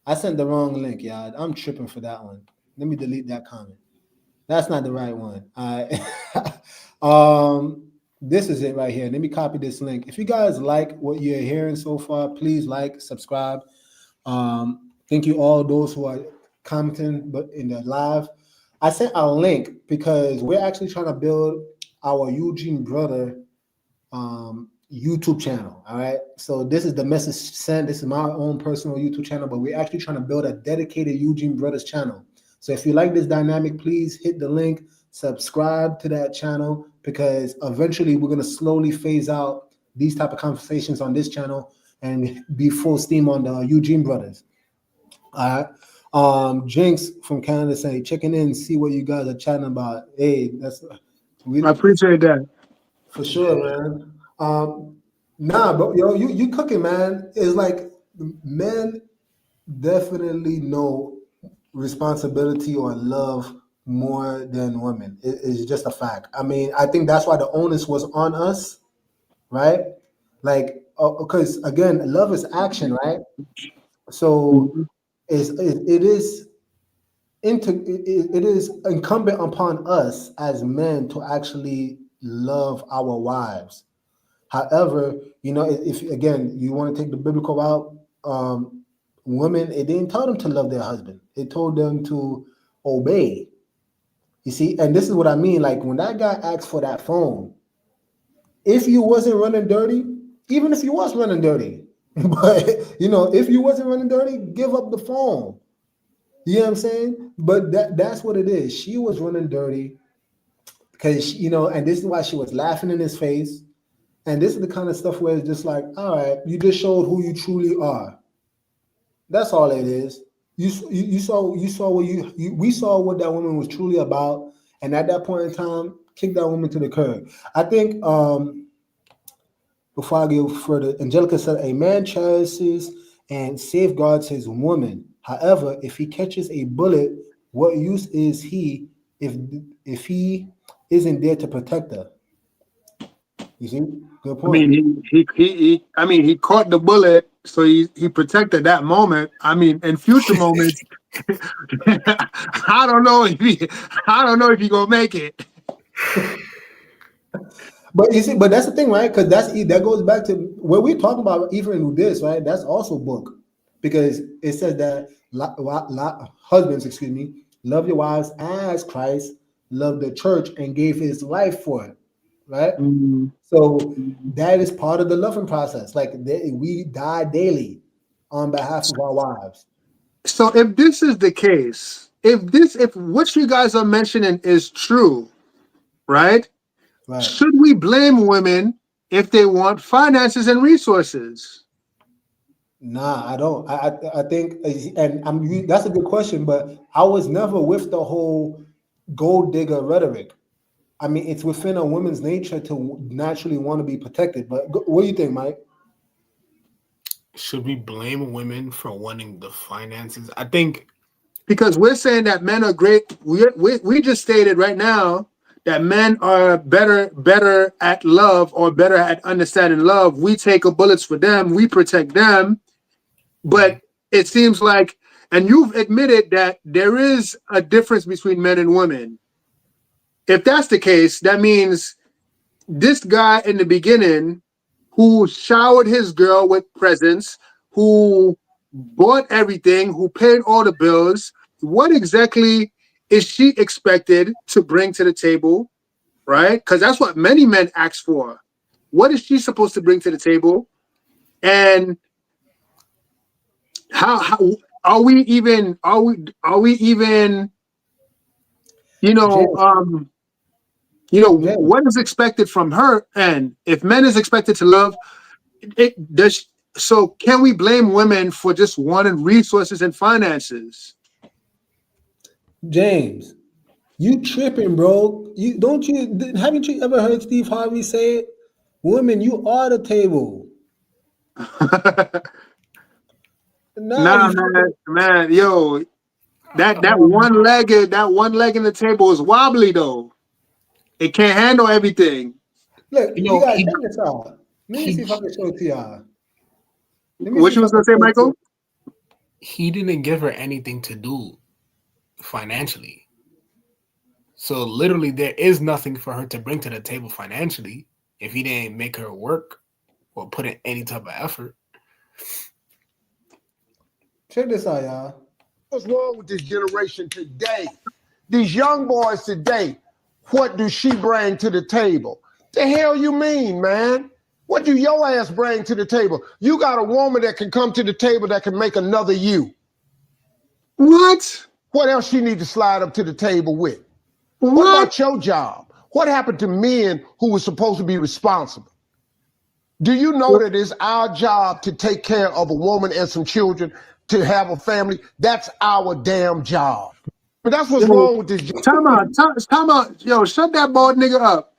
I sent the wrong link, yeah. I'm tripping for that one. Let me delete that comment. That's not the right one. This is it right here. Let me copy this link. If you guys like what you're hearing so far, please like, subscribe. Thank you all those who are commenting but in the live. I sent a link because we're actually trying to build our Eugene brother YouTube channel. All right. So this is the message sent. This is my own personal YouTube channel, but we're actually trying to build a dedicated Eugene Brothers channel. So if you like this dynamic, please hit the link, subscribe to that channel, because eventually we're going to slowly phase out these type of conversations on this channel and be full steam on the Eugene Brothers. All right. Jinx from Canada saying, checking in, see what you guys are chatting about. Hey, I appreciate that. For sure, man. But you cooking, man. It's like men definitely know responsibility or love more than women. It's just a fact. I mean, I think that's why the onus was on us, right? Like, because again, love is action, right? So it is incumbent upon us as men to actually love our wives. However, if again you want to take the biblical route, women, it didn't tell them to love their husband. It told them to obey. You see, and this is what I mean. Like when that guy asked for that phone, if you wasn't running dirty, even if you was running dirty, but if you wasn't running dirty, give up the phone. You know what I'm saying? But that's what it is. She was running dirty because, and this is why she was laughing in his face. And this is the kind of stuff where it's just like, all right, you just showed who you truly are. That's all it is. We saw what that woman was truly about, and at that point in time, kick that woman to the curb. I think before I go further, Angelica said a man cherishes and safeguards his woman. However, if he catches a bullet, what use is he if he isn't there to protect her? You see, good point. I mean, he caught the bullet, so he protected that moment. I mean, in future moments, I don't know if he gonna make it. But you see, that's the thing, right? Because that goes back to what we talk about, even with this, right? That's also book, because it says that husbands, love your wives as Christ loved the church and gave his life for it, right? Mm-hmm. So that is part of the loving process. Like we die daily on behalf of our wives. So if this is the case, if what you guys are mentioning is true, right? Should we blame women if they want finances and resources? Nah, I don't. I think, and that's a good question, but I was never with the whole gold digger rhetoric. I mean, it's within a woman's nature to naturally want to be protected. But what do you think, Mike? Should we blame women for wanting the finances? I think because we're saying that men are great. We just stated right now that men are better at love or better at understanding love. We take a bullets for them. We protect them. But it seems like, and you've admitted that there is a difference between men and women. If that's the case, that means this guy in the beginning who showered his girl with presents, who bought everything, who paid all the bills, what exactly is she expected to bring to the table, right? Because that's what many men ask for. What is she supposed to bring to the table? And how are we even what is expected from her? And if men is expected to love, it does. So can we blame women for just wanting resources and finances? James, you tripping, bro. Haven't you ever heard Steve Harvey say it? Women, you are the table. Nah, man, yo, that one leg in the table is wobbly though. It can't handle everything. Look, you gotta check this out. Let me see if I can show it to y'all. What you was gonna say, Michael? He didn't give her anything to do financially. So literally there is nothing for her to bring to the table financially if he didn't make her work or put in any type of effort. Check this out, y'all. What's wrong with this generation today? These young boys today, what do she bring to the table? The hell you mean, man? What do your ass bring to the table? You got a woman that can come to the table that can make another you. What? What else she need to slide up to the table with? What about your job? What happened to men who were supposed to be responsible? Do you know that it's our job to take care of a woman and some children, to have a family? That's our damn job. But that's what's wrong with this. Time out. Yo, shut that bald nigga up.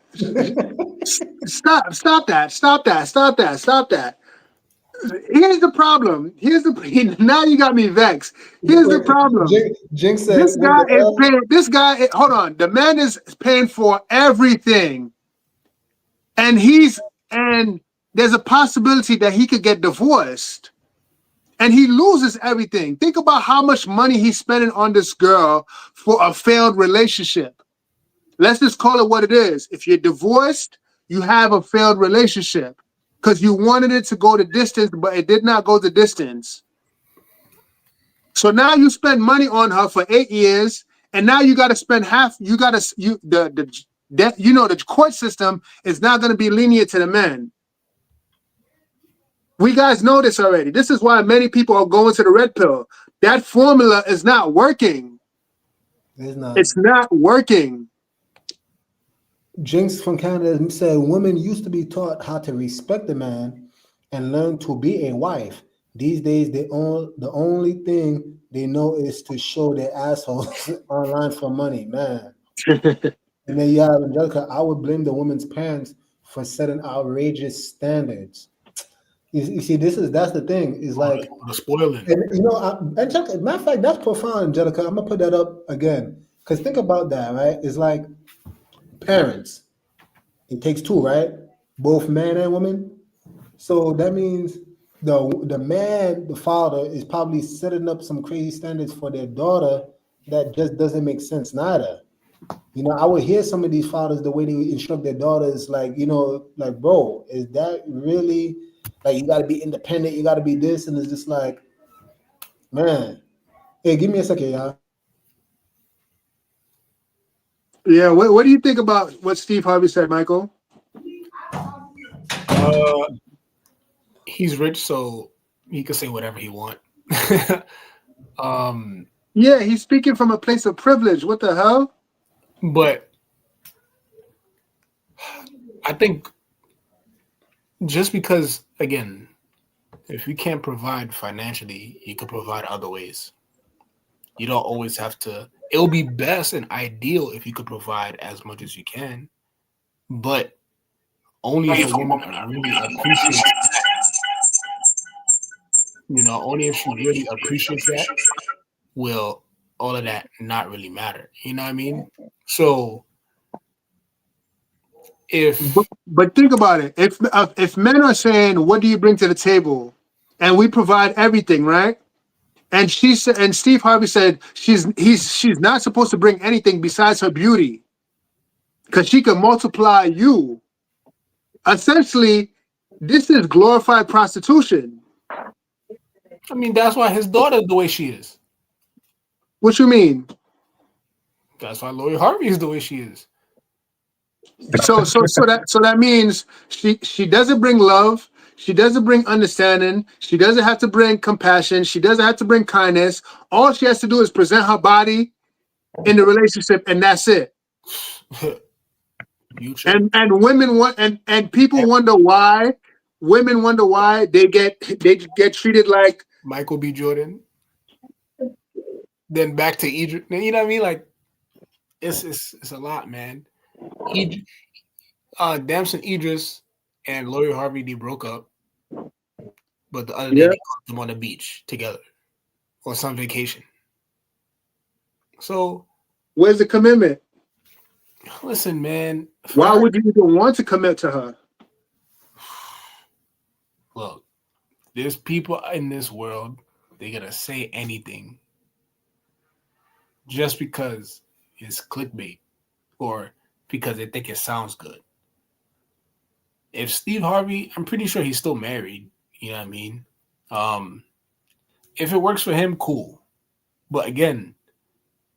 Stop that. Here's the problem. Now you got me vexed. Here's the problem. Jinx said, this guy, hold on. The man is paying for everything. And there's a possibility that he could get divorced. And he loses everything. Think about how much money he's spending on this girl for a failed relationship. Let's just call it what it is. If you're divorced, you have a failed relationship because you wanted it to go the distance, but it did not go the distance. So now you spend money on her for 8 years, and now you got to spend half. The court system is not going to be lenient to the men. We guys know this already. This is why many people are going to the red pill. That formula is not working. It's not working. Jinx from Canada said women used to be taught how to respect a man and learn to be a wife. These days, the only thing they know is to show their assholes online for money, man. And then you have Angelica. I would blame the woman's parents for setting outrageous standards. You see, that's the thing. Is like spoiling. And Angelica, matter of fact, that's profound, Angelica. I'm gonna put that up again because think about that, right? It's like parents. It takes two, right? Both man and woman. So that means the man, the father, is probably setting up some crazy standards for their daughter that just doesn't make sense neither. I would hear some of these fathers, the way they instruct their daughters, like, bro, is that really, like, you got to be independent, you got to be this, and it's just like, man. Hey, give me a second, y'all. Yeah, what do you think about what Steve Harvey said, Michael? He's rich, so he can say whatever he wants. Yeah, he's speaking from a place of privilege. What the hell? But I think just because, again, if you can't provide financially, you can provide other ways. You don't always have to. It'll be best and ideal if you could provide as much as you can, but only if a woman really appreciates that. Only if she really appreciates that will all of that not really matter. You know what I mean? So but think about it. If men are saying, "What do you bring to the table?" and we provide everything, right? And she said, and Steve Harvey said she's not supposed to bring anything besides her beauty, because she can multiply you. Essentially, this is glorified prostitution. I mean, that's why his daughter's the way she is. What you mean? That's why Lori Harvey is the way she is. So that means she doesn't bring love. She doesn't bring understanding. She doesn't have to bring compassion. She doesn't have to bring kindness. All she has to do is present her body in the relationship, and that's it. And women want and people wonder why. Women wonder why they get treated like Michael B. Jordan. Then back to Idris. You know what I mean? Like it's a lot, man. Damson Idris and Lori Harvey, they broke up, but the other day they caught them on the beach together on some vacation. So where's the commitment? Listen, man. Why would you even want to commit to her? Look, there's people in this world, they're gonna say anything just because it's clickbait or because they think it sounds good. If Steve Harvey, I'm pretty sure he's still married. You know what I mean? If it works for him, cool. But again,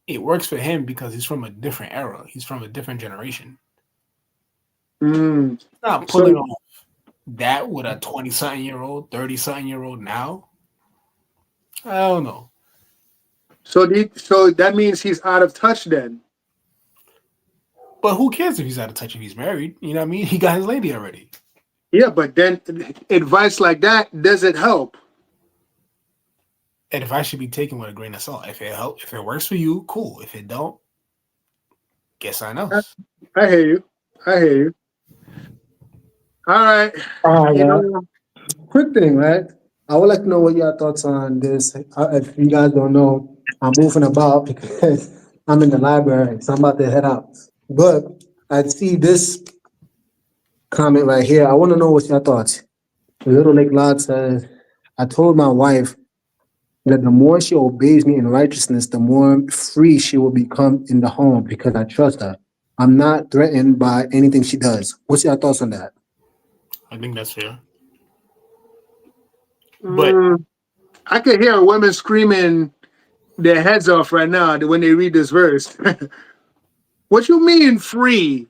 it works for him because he's from a different era. He's from a different generation. Not pulling off that with a 20-something-year-old, 30-something-year-old now. I don't know. So that means he's out of touch then. But who cares if he's out of touch if he's married? You know what I mean? He got his lady already. Yeah, but then advice like that doesn't help. Advice should be taken with a grain of salt. If it works for you, cool. If it don't, guess I know. I hear you. All right. Quick thing, right? I would like to know what your thoughts on this. If you guys don't know, I'm moving about because I'm in the library, so I'm about to head out. But I see this comment right here. I want to know what's your thoughts. Little Lake Lord says, I told my wife that the more she obeys me in righteousness, the more free she will become in the home because I trust her. I'm not threatened by anything she does. What's your thoughts on that? I think that's fair. But I could hear women screaming their heads off right now when they read this verse. What you mean free?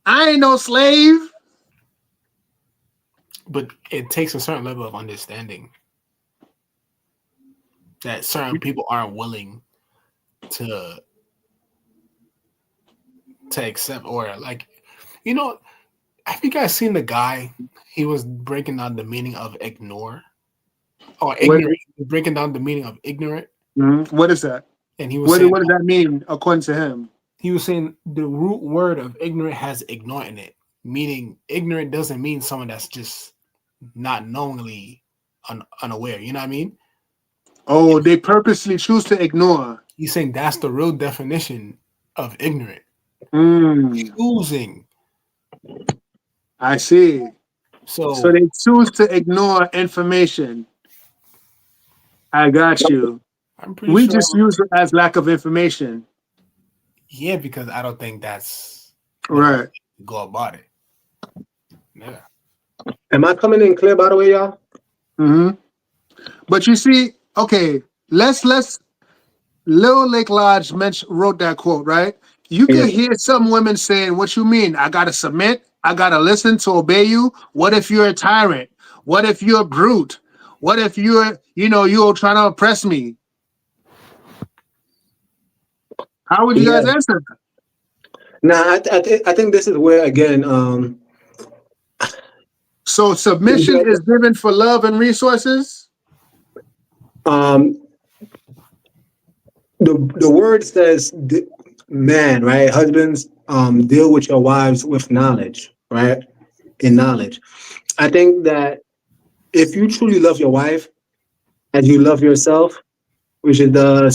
I ain't no slave. But it takes a certain level of understanding that certain people aren't willing to accept or like, have you guys seen the guy? He was breaking down the meaning of ignore or ignorant. Breaking down the meaning of ignorant. Mm-hmm. What is that? And he was saying, what does that mean according to him? He was saying the root word of ignorant has ignore in it, meaning ignorant doesn't mean someone that's just not knowingly unaware. You know what I mean? Oh, they purposely choose to ignore. He's saying that's the real definition of ignorant. Choosing. I see. So they choose to ignore information. I got you. We just use it as lack of information. Yeah, because I don't think that's right. Go about it. Yeah. Am I coming in clear, by the way, y'all? Mm-hmm. But you see, okay, let's Lil Lake Lodge wrote that quote, right? You can hear some women saying, what you mean? I gotta submit, I gotta listen to obey you. What if you're a tyrant? What if you're a brute? What if you're trying to oppress me? How would you guys answer that? Nah, I think this is where again. So submission is given for love and resources. the word says man, right? Husbands deal with your wives with knowledge, right? In knowledge. I think that if you truly love your wife as you love yourself, which is the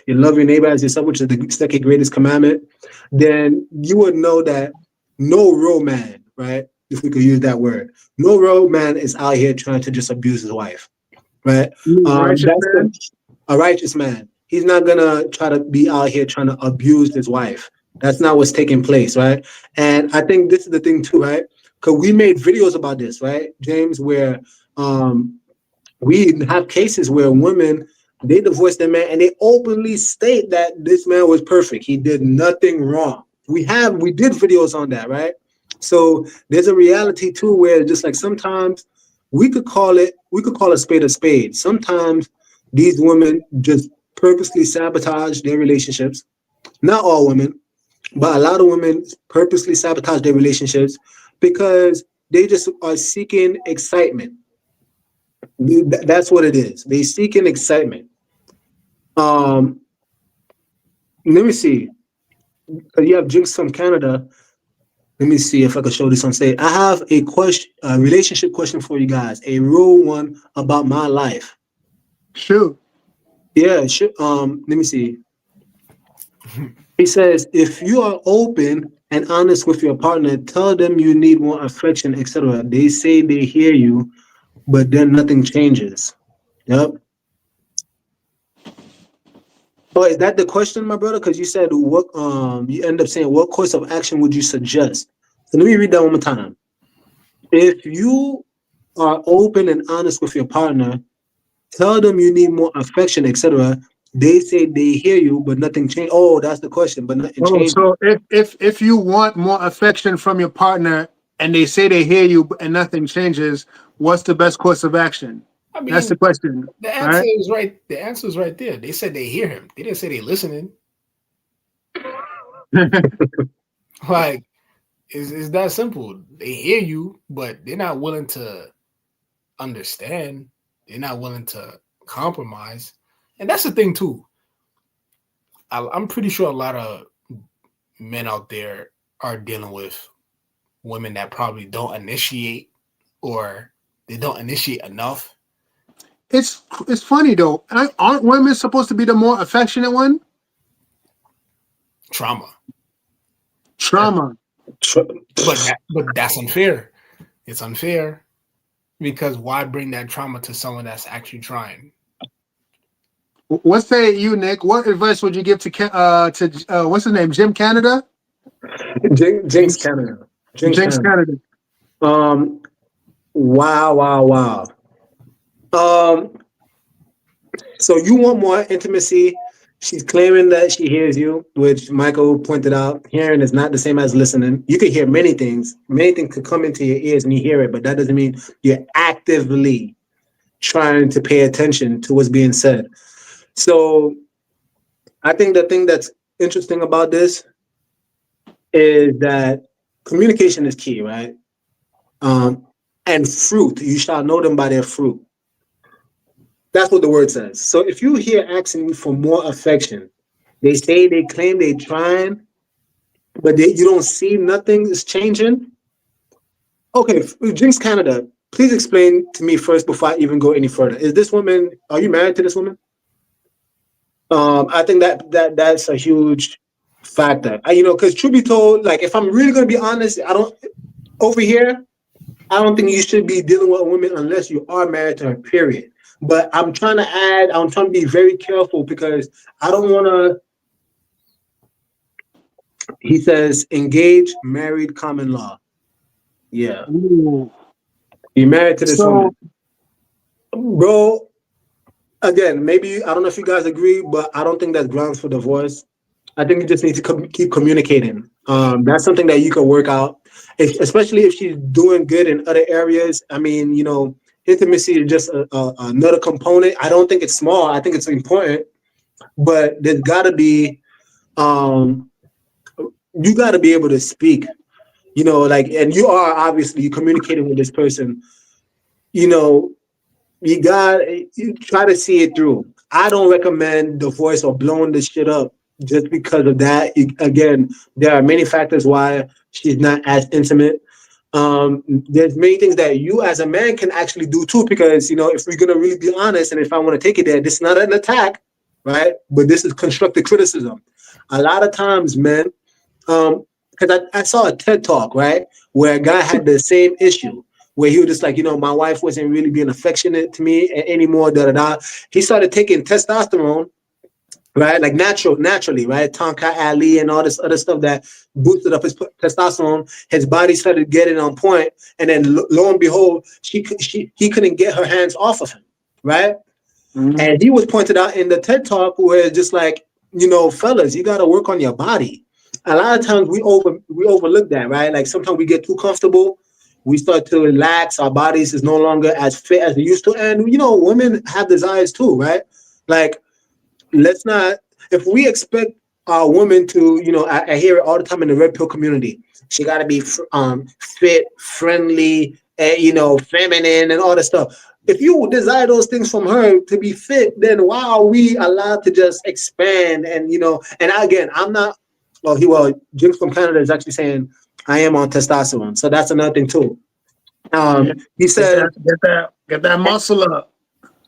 you love your neighbor as yourself, which is the second greatest commandment, then you would know that no real man, right? If we could use that word, no real man is out here trying to just abuse his wife, right? Righteous That's man? a righteous man. He's not gonna try to be out here trying to abuse his wife. That's not what's taking place, right? And I think this is the thing too, right? Because we made videos about this, right, James, where we have cases where women they divorce their man and they openly state that this man was perfect. He did nothing wrong. We did videos on that, right? So there's a reality too where just like sometimes we could call a spade a spade. Sometimes these women just purposely sabotage their relationships. Not all women, but a lot of women purposely sabotage their relationships because they just are seeking excitement. That's what it is. They seeking excitement. Let me see. You have Jinx from Canada. Let me see if I can show this on stage. I have a relationship question for you guys. A real one about my life. Shoot. Yeah, sure. Let me see. He says, if you are open and honest with your partner, tell them you need more affection, etc. They say they hear you, but then nothing changes. Yep. Oh, is that the question, my brother? Because you said what you end up saying what course of action would you suggest? So let me read that one more time. If you are open and honest with your partner, tell them you need more affection, etc. They say they hear you, but nothing changed. Oh, that's the question, but nothing changed. So if you want more affection from your partner and they say they hear you and nothing changes, what's the best course of action? I mean, That's the question. The answer is right. The answer is right there. They said they hear him. They didn't say they listening. Like, it's that simple. They hear you, but they're not willing to understand. They're not willing to compromise. And that's the thing too. I'm pretty sure a lot of men out there are dealing with women that probably don't initiate or they don't initiate enough. It's funny though. Aren't women supposed to be the more affectionate one? Trauma. But that's unfair. It's unfair because why bring that trauma to someone that's actually trying? What say you, Nick? What advice would you give to what's his name? Jim Canada? Jinx Canada. Jinx Canada. Wow. So you want more intimacy. She's claiming that she hears you, which Michael pointed out. Hearing is not the same as listening. You can hear many things. Many things could come into your ears and you hear it, but that doesn't mean you're actively trying to pay attention to what's being said. So I think the thing that's interesting about this is that communication is key, right? And fruit, you shall know them by their fruit. That's what the word says. So if you hear asking for more affection, they say they claim they trying, but you don't see nothing is changing. Okay, Jinx Canada, please explain to me first before I even go any further. Is this woman? Are you married to this woman? I think that's a huge factor. Because truth be told, like if I'm really gonna be honest, I don't think you should be dealing with a woman unless you are married to her. Period. But I'm trying to be very careful because I don't want to. He says, engage, married, common law. Yeah. Ooh. You're married to this woman. Bro, again, maybe, I don't know if you guys agree, but I don't think that's grounds for divorce. I think you just need to keep communicating. That's something that you can work out, especially if she's doing good in other areas. I mean, intimacy is just another component. I don't think it's small. I think it's important, but there's got to be, you got to be able to speak, and you are obviously communicating with this person. You try to see it through. I don't recommend divorce or blowing this shit up just because of that. Again, there are many factors why she's not as intimate. There's many things that you as a man can actually do too, because if we're gonna really be honest, and if I want to take it there, this is not an attack, right? But this is constructive criticism. A lot of times, men, because I saw a TED talk, right, where a guy had the same issue, where he was just like, my wife wasn't really being affectionate to me anymore, da da da. He started taking testosterone, right? Like naturally, right? Tonka Ali and all this other stuff that boosted up his testosterone. His body started getting on point, and then lo and behold, he couldn't get her hands off of him, right? Mm-hmm. And he was pointed out in the TED talk where just like, fellas, you got to work on your body. A lot of times we overlook that, right? Like sometimes we get too comfortable. We start to relax. Our bodies is no longer as fit as they used to. And, women have desires too, right? Like, let's not, if we expect our women to, I hear it all the time in the red pill community. She got to be fit, friendly, and, feminine and all that stuff. If you desire those things from her to be fit, then why are we allowed to just expand? And, and again, I'm not, Jinx from Canada is actually saying, I am on testosterone. So that's another thing too. He said, get that muscle up.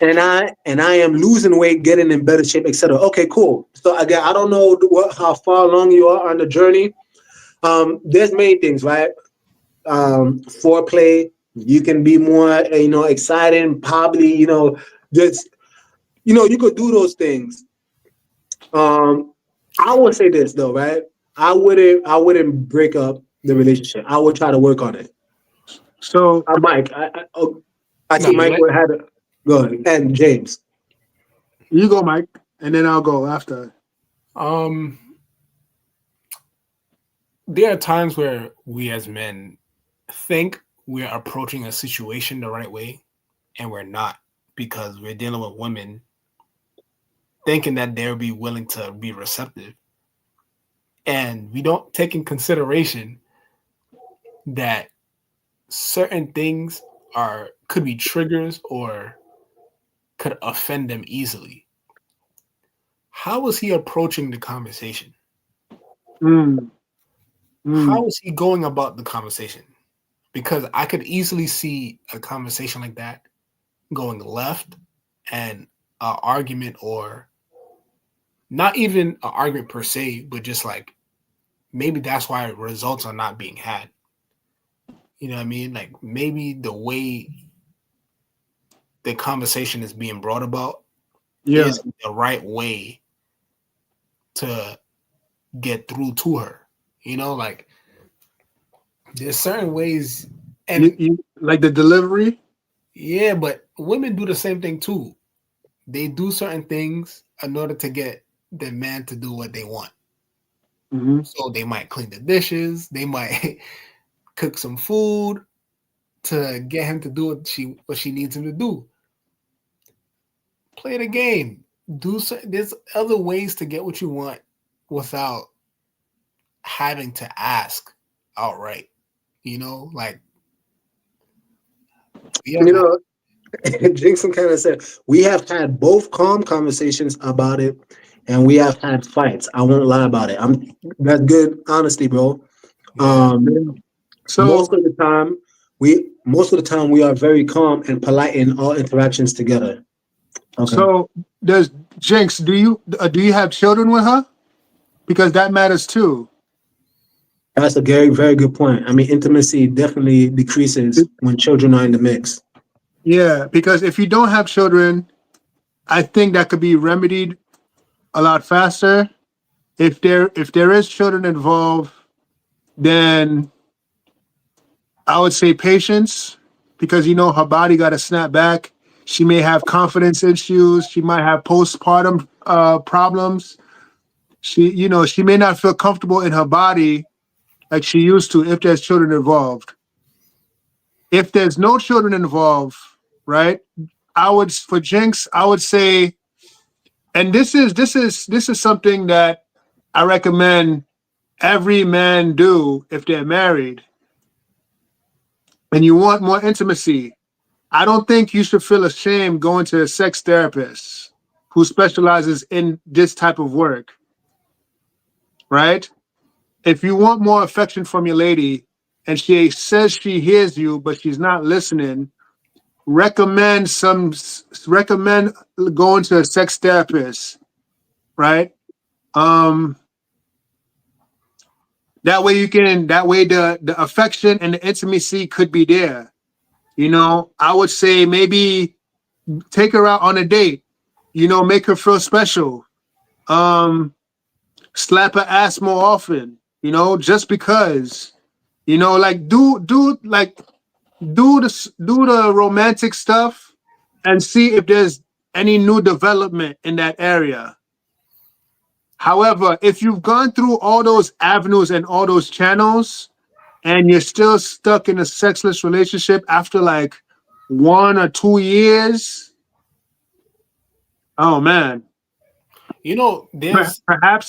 And I am losing weight, getting in better shape, etc. Okay, cool. So again, I don't know how far along you are on the journey. There's many things, right? Foreplay. You can be more, exciting. Probably, just, you could do those things. I would say this though, right? I wouldn't break up the relationship. I would try to work on it. So, Mike, I see Mike had a. Go ahead. And James. You go, Mike, and then I'll go after. There are times where we as men think we're approaching a situation the right way, and we're not, because we're dealing with women thinking that they'll be willing to be receptive. And we don't take in consideration that certain things could be triggers or could offend them easily. How was he approaching the conversation? How was he going about the conversation? Because I could easily see a conversation like that going left, and an argument, or not even an argument per se, but just like maybe that's why results are not being had. You know what I mean? Like maybe the way the conversation is being brought about is the right way to get through to her. Like there's certain ways, and you like the delivery. Yeah, but women do the same thing too. They do certain things in order to get the man to do what they want. Mm-hmm. So they might clean the dishes. They might cook some food to get him to do what she needs him to do. Play the game. There's other ways to get what you want without having to ask outright. Like Jason kind of said we have had both calm conversations about it, and we have had fights. I won't lie about it. That's good, honestly, bro. So most of the time we are very calm and polite in all interactions together. Okay. So does Jinx, do you have children with her? Because that matters too. That's a very, very good point. I mean, intimacy definitely decreases when children are in the mix. Yeah, because if you don't have children, I think that could be remedied a lot faster. If there is children involved, then I would say patience, because her body got to snap back. She may have confidence issues. She might have postpartum problems. She may not feel comfortable in her body like she used to if there's children involved. If there's no children involved, right? For Jinx, I would say, and this is something that I recommend every man do if they're married and you want more intimacy. I don't think you should feel ashamed going to a sex therapist who specializes in this type of work, right? If you want more affection from your lady and she says she hears you, but she's not listening, recommend going to a sex therapist, right? That way the affection and the intimacy could be there. You know, I would say maybe take her out on a date, you know, make her feel special. Slap her ass more often, you know, just because, you know, like do the romantic stuff and see if there's any new development in that area. However, if you've gone through all those avenues and all those channels and you're still stuck in a sexless relationship after like 1 or 2 years, oh man. You know,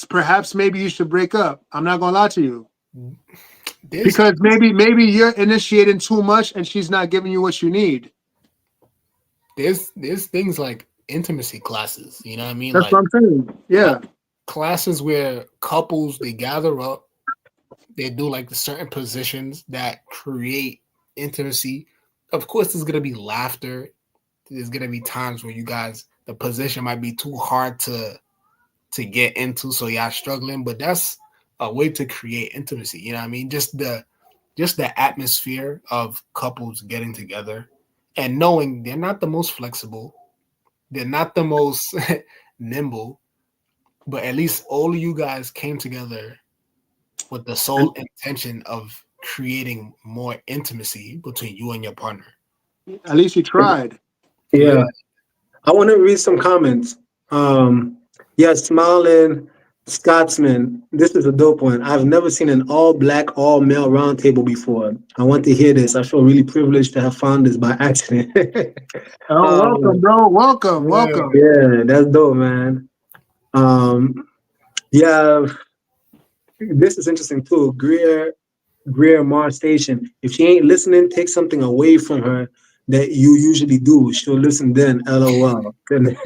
perhaps maybe you should break up. I'm not gonna lie to you. There's, Because maybe you're initiating too much and she's not giving you what you need. There's things like intimacy classes, you know what I mean? That's like, what I'm saying. Yeah. Classes where couples, they gather up, they do like the certain positions that create intimacy. Of course, there's gonna be laughter. There's gonna be times where you guys, the position might be too hard to get into, so y'all struggling, but that's a way to create intimacy. You know what I mean? Just the atmosphere of couples getting together and knowing they're not the most flexible, they're not the most nimble, but at least all of you guys came together with the sole intention of creating more intimacy between you and your partner. At least you tried. Yeah. I want to read some comments. Smiling Scotsman, this is a dope one. I've never seen an all-black, all-male roundtable before. I want to hear this. I feel really privileged to have found this by accident. Welcome, bro. Welcome. Yeah, that's dope, man. This is interesting too. Greer Mars Station. If she ain't listening, take something away from her that you usually do. She'll listen then. LOL. And wait.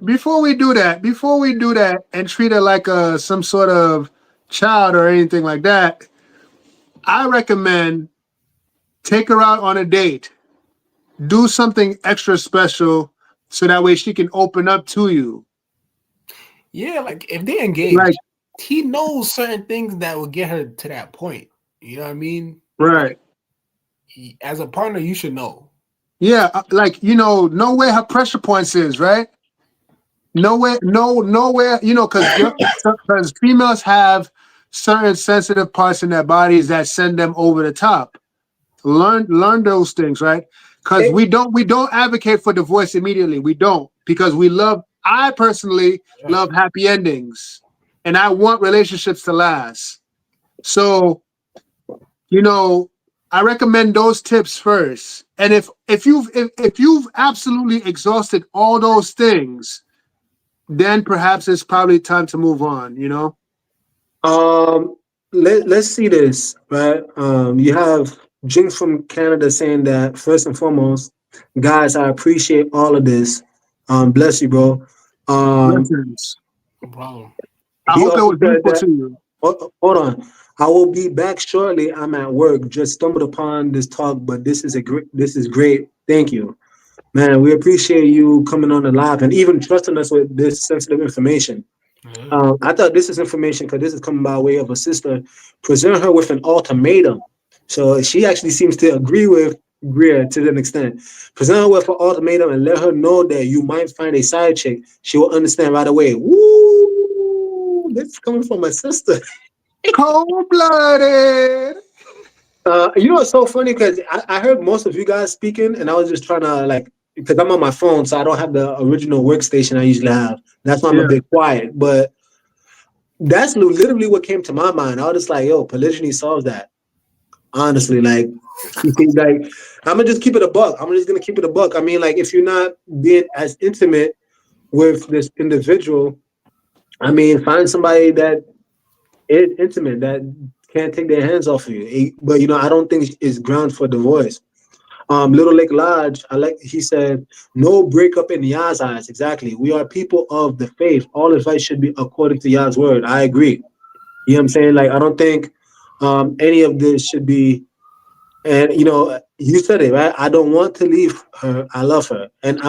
Before we do that and treat her like some sort of child or anything like that, I recommend take her out on a date. Do something extra special so that way she can open up to you. Yeah, like if they engage, like, he knows certain things that will get her to that point. You know what I mean? Right. Like, as a partner, you should know. Yeah, like, you know where her pressure points is, right? Nowhere, you know, because females have certain sensitive parts in their bodies that send them over the top. Learn those things, right? Because we don't advocate for divorce immediately. We don't, because I personally love happy endings, and I want relationships to last. So, you know, I recommend those tips first. And if you've absolutely exhausted all those things, then perhaps it's probably time to move on, you know? Let's see this, right? You have Jinx from Canada saying that, first and foremost, guys, I appreciate all of this. Bless you, bro. Blessings. No problem. I hope it was beautiful to you. Hold on. I will be back shortly. I'm at work. Just stumbled upon this talk, but this is great. Thank you. Man, we appreciate you coming on the live and even trusting us with this sensitive information. I thought this is information because this is coming by way of a sister. Present her with an ultimatum. So she actually seems to agree with Greer to an extent. Present her with an ultimatum and let her know that you might find a side chick. She will understand right away. Woo! This is coming from my sister. Cold-blooded. You know, it's so funny because I heard most of you guys speaking, and I was just trying to because I'm on my phone, so I don't have the original workstation I usually have. That's why I'm a bit quiet. But that's literally what came to my mind. I was just like, yo, polygyny solves that. Honestly, like I'm gonna just keep it a buck. I'm just gonna keep it a buck. I mean, like, if you're not being as intimate with this individual, I mean, find somebody that is intimate, that can't take their hands off of you. But, you know, I don't think it's ground for divorce. Little Lake Lodge, he said, no breakup in Yah's eyes. Exactly. We are people of the faith. All advice should be according to Yah's word. I agree. You know what I'm saying? Like, I don't think any of this should be, and you said it, right? I don't want to leave her. I love her. And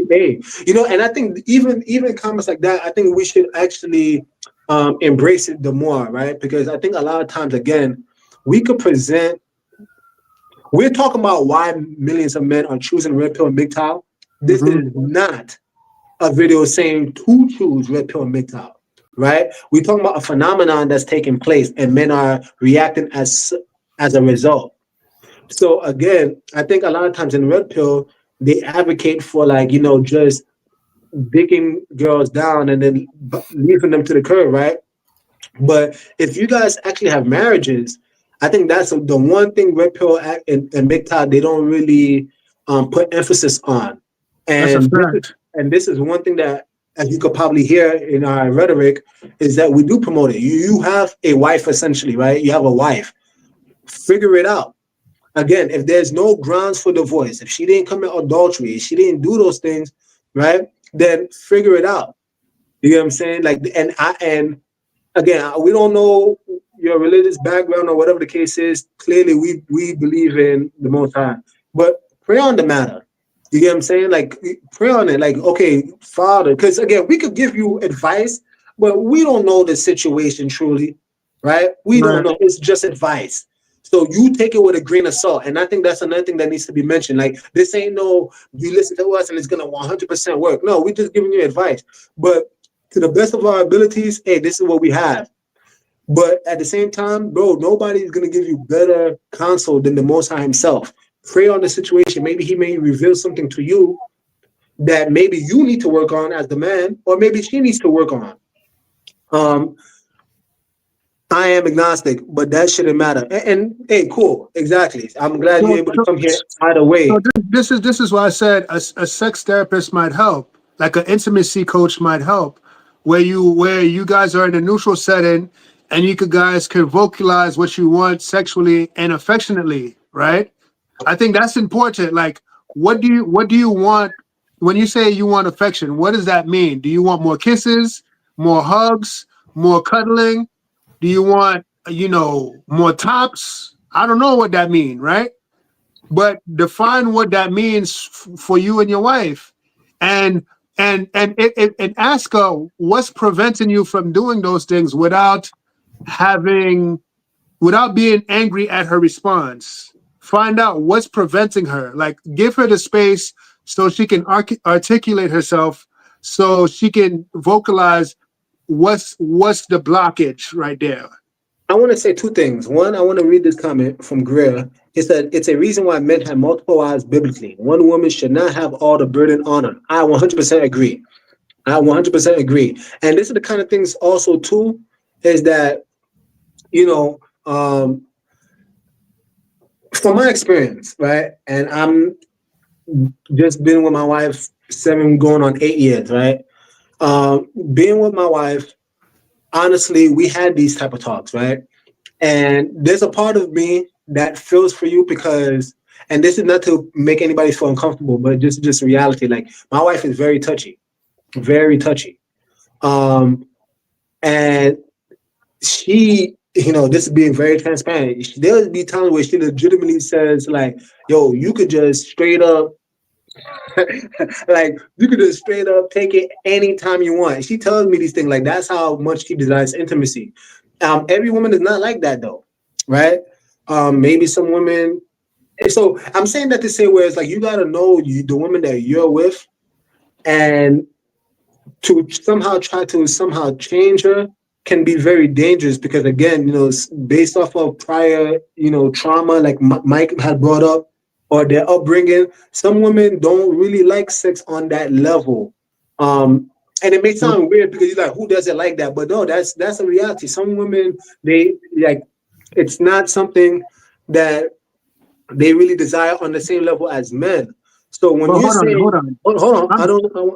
hey, and I think even comments like that, I think we should actually embrace it the more, right? Because I think a lot of times, again, we could present. We're talking about why millions of men are choosing red pill and MGTOW. This is not a video saying to choose red pill and MGTOW, right? We're talking about a phenomenon that's taking place, and men are reacting as a result. So again, I think a lot of times in red pill, they advocate for just digging girls down and then leaving them to the curb, right? But if you guys actually have marriages, I think that's the one thing red pill and MGTOW they don't really put emphasis on. And this is one thing that, as you could probably hear in our rhetoric, is that we do promote it. You have a wife, essentially, right? You have a wife. Figure it out. Again, if there's no grounds for divorce, if she didn't commit adultery, if she didn't do those things, right? Then figure it out. You know what I'm saying? Like, and again, we don't know your religious background or whatever the case is. Clearly, we believe in the Most High, but pray on the matter. You get what I'm saying? Like, pray on it. Like, okay, Father, because again, we could give you advice, but we don't know the situation truly, right? We don't know. It's just advice. So you take it with a grain of salt. And I think that's another thing that needs to be mentioned. Like, this ain't no, you listen to us and it's going to 100% work. No, we're just giving you advice. But to the best of our abilities, hey, this is what we have. But at the same time, bro, nobody's going to give you better counsel than the Most High himself. Pray on the situation. Maybe he may reveal something to you that maybe you need to work on as the man, or maybe she needs to work on. I am agnostic, but that shouldn't matter. And hey, cool, exactly. I'm glad you're able to come here either way. So this is why I said a sex therapist might help, like an intimacy coach might help, where you guys are in a neutral setting, and you guys can vocalize what you want sexually and affectionately, right? I think that's important. Like, what do you want when you say you want affection? What does that mean? Do you want more kisses, more hugs, more cuddling? Do you want, more tops? I don't know what that means, right? But define what that means for you and your wife, and ask her what's preventing you from doing those things without being angry at her response. Find out what's preventing her. Like, give her the space so she can articulate herself, so she can vocalize what's the blockage right there. I want to say two things. One, I want to read this comment from Greer. It said, it's a reason why men have multiple wives biblically. One woman should not have all the burden on her. I 100% agree. And this is the kind of things also too, is that, from my experience, right? And I'm just been with my wife 7 going on 8 years, right? Being with my wife, honestly, we had these type of talks, right? And there's a part of me that feels for you because, and this is not to make anybody feel uncomfortable, but just reality. Like, my wife is very touchy. And she, this is being very transparent. There'll be times where she legitimately says, like, yo, you could just straight up, take it anytime you want. She tells me these things, like, that's how much she desires intimacy. Every woman is not like that, though, right? Maybe some women. So I'm saying that to say, where it's like, you got to know the woman that you're with, and to somehow try to change her can be very dangerous, because again, based off of prior, trauma, like Mike had brought up, or their upbringing, some women don't really like sex on that level. And it may sound weird because you're like, who doesn't like that? But no, that's a reality. Some women, they like, it's not something that they really desire on the same level as men. So when you say, hold on,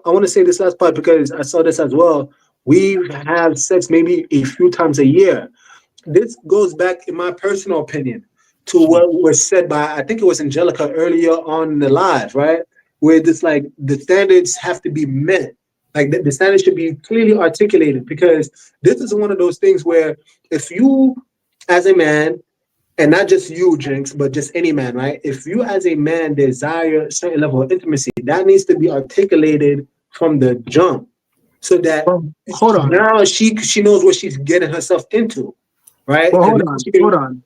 I want to say this last part because I saw this as well. We have sex maybe a few times a year. This goes back, in my personal opinion, to what was said by, I think it was Angelica earlier on the live, right? Where it's like the standards have to be met. Like the standards should be clearly articulated, because this is one of those things where if you, as a man, and not just you, Jinx, but just any man, right? If you as a man desire a certain level of intimacy, that needs to be articulated from the jump, so that Hold on. now she knows what she's getting herself into, right? Well, And hold on.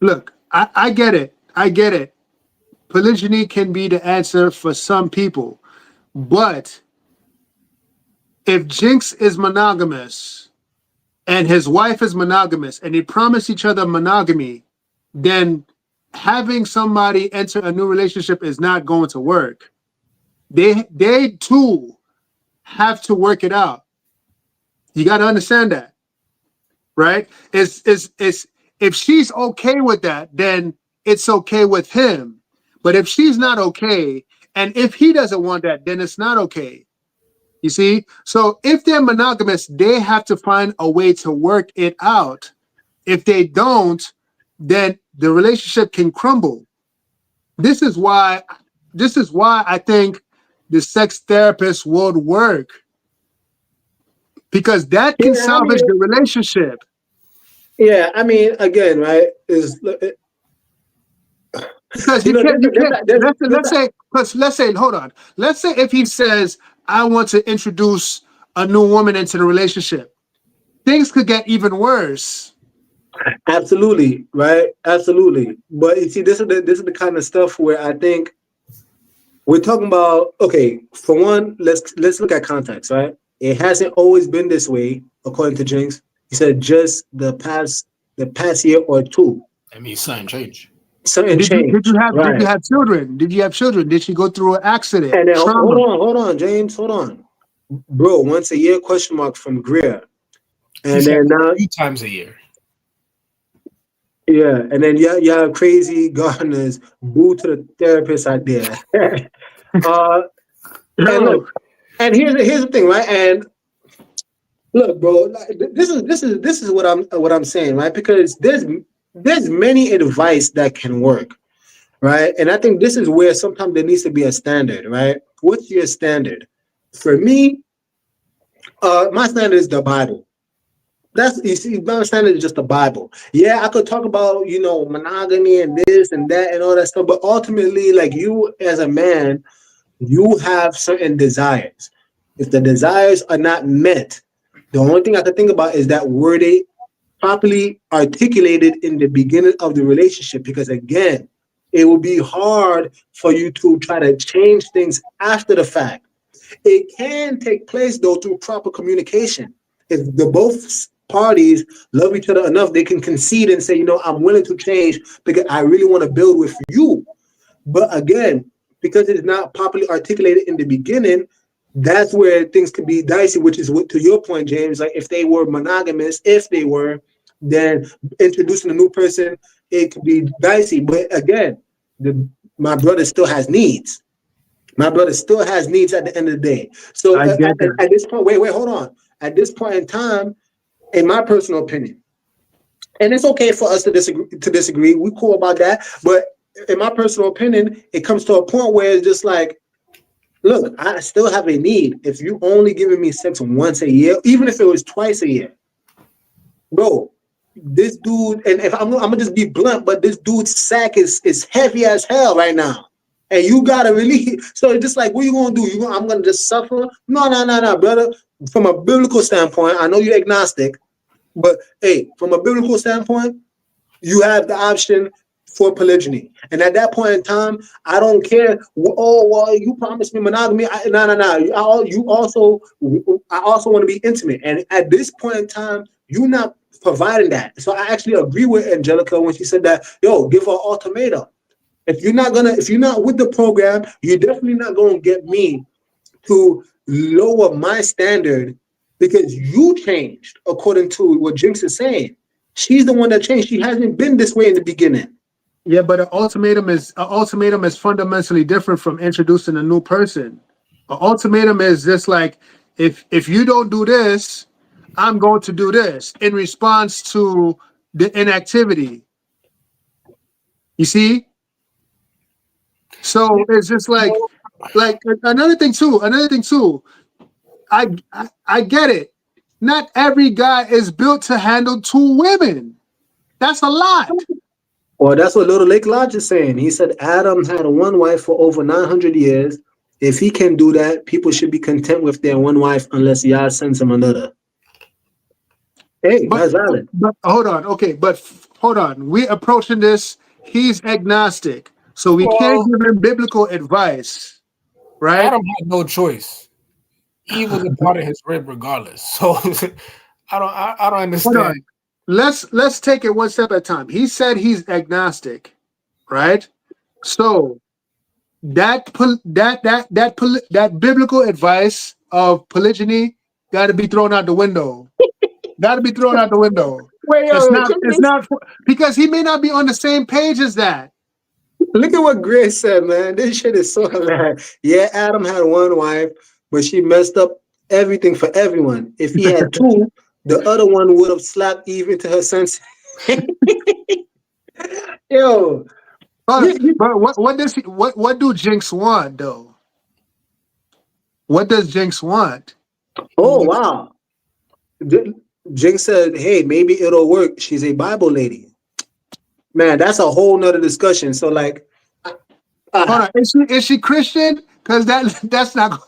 Look, I get it. I get it. Polygyny can be the answer for some people, but if Jinx is monogamous and his wife is monogamous and they promise each other monogamy, then having somebody enter a new relationship is not going to work. They too have to work it out. You got to understand that, right? It's if she's okay with that, then it's okay with him. But if she's not okay, and if he doesn't want that, then it's not okay. You see? So if they're monogamous, they have to find a way to work it out. If they don't, then the relationship can crumble. This is why I think the sex therapist would work, because that can salvage the relationship. Yeah, I mean, again, right? Because you can't. Let's say, hold on. Let's say if he says, "I want to introduce a new woman into the relationship," things could get even worse. Absolutely, right? Absolutely. But you see, this is the kind of stuff where I think we're talking about. Okay, for one, let's look at context, right? It hasn't always been this way, according to Jinx. He said just the past year or two. I mean, something changed. Something changed. Did you have children? Did you have children? Did she go through an accident? And then, hold on, James, hold on, bro. Once a year? Question mark from Greer. And then now 3 times a year. Yeah, and then y'all crazy gardeners boo to the therapist out there. And look, and here's the thing, right? And look, bro, like, this is what I'm saying, right? Because there's many advice that can work, right? And I think this is where sometimes there needs to be a standard, right? What's your standard? For me, my standard is the Bible. You see, my standard is just the Bible. Yeah, I could talk about, monogamy and this and that and all that stuff, but ultimately, like, you as a man, you have certain desires. If the desires are not met, the only thing I can think about is that were they properly articulated in the beginning of the relationship? Because again, it will be hard for you to try to change things after the fact. It can take place though through proper communication. If the both parties love each other enough, they can concede and say, I'm willing to change because I really want to build with you. But again, because it's not properly articulated in the beginning, that's where things can be dicey, which is what, to your point, James, like if they were monogamous, then introducing a new person, it could be dicey. But again, my brother still has needs. My brother still has needs at the end of the day. So at this point, wait, hold on. At this point in time, in my personal opinion, and it's okay for us to disagree. We cool about that. But in my personal opinion, it comes to a point where it's just like, look, I still have a need. If you only giving me sex once a year, even if it was twice a year, bro, this dude, and if I'm gonna just be blunt, but this dude's sack is heavy as hell right now. And you gotta really, so it's just like, what you gonna do? I'm gonna just suffer? No, brother. From a biblical standpoint, I know you're agnostic, but hey, from a biblical standpoint, you have the option for polygyny. And at that point in time, I don't care. Oh, well, you promised me monogamy. No. I also want to be intimate. And at this point in time, you're not providing that. So I actually agree with Angelica when she said that, give her an ultimatum. If you're not with the program, you're definitely not gonna get me to lower my standard because you changed, according to what Jinx is saying. She's the one that changed. She hasn't been this way in the beginning. Yeah, but an ultimatum is fundamentally different from introducing a new person. An ultimatum is just like, if you don't do this, I'm going to do this in response to the inactivity. You see? So it's just like another thing too. I get it. Not every guy is built to handle 2 women. That's a lot. Well, that's what Little Lake Lodge is saying. He said Adam had one wife for over 900 years. If he can do that, people should be content with their one wife unless Yah sends him another. Hey, that's valid. But hold on. Okay, but hold on. We're approaching this. He's agnostic. So we can't give him biblical advice. Right? Adam had no choice. Eve was a part of his rib regardless. So I don't understand. Let's take it one step at a time. He said he's agnostic, right? So that biblical advice of polygyny got to be thrown out the window. Got to be thrown out the window. It's not because he may not be on the same page as that. Look at what Grace said, man. This shit is so hilarious. Yeah, Adam had one wife, but she messed up everything for everyone. If he had 2, the other one would have slapped Eve into her senses. Yo. But what do Jinx want though? What does Jinx want? Oh wow. Jinx said, hey, maybe it'll work. She's a Bible lady. Man, that's a whole nother discussion. So like hold on. Is she Christian? Because that's not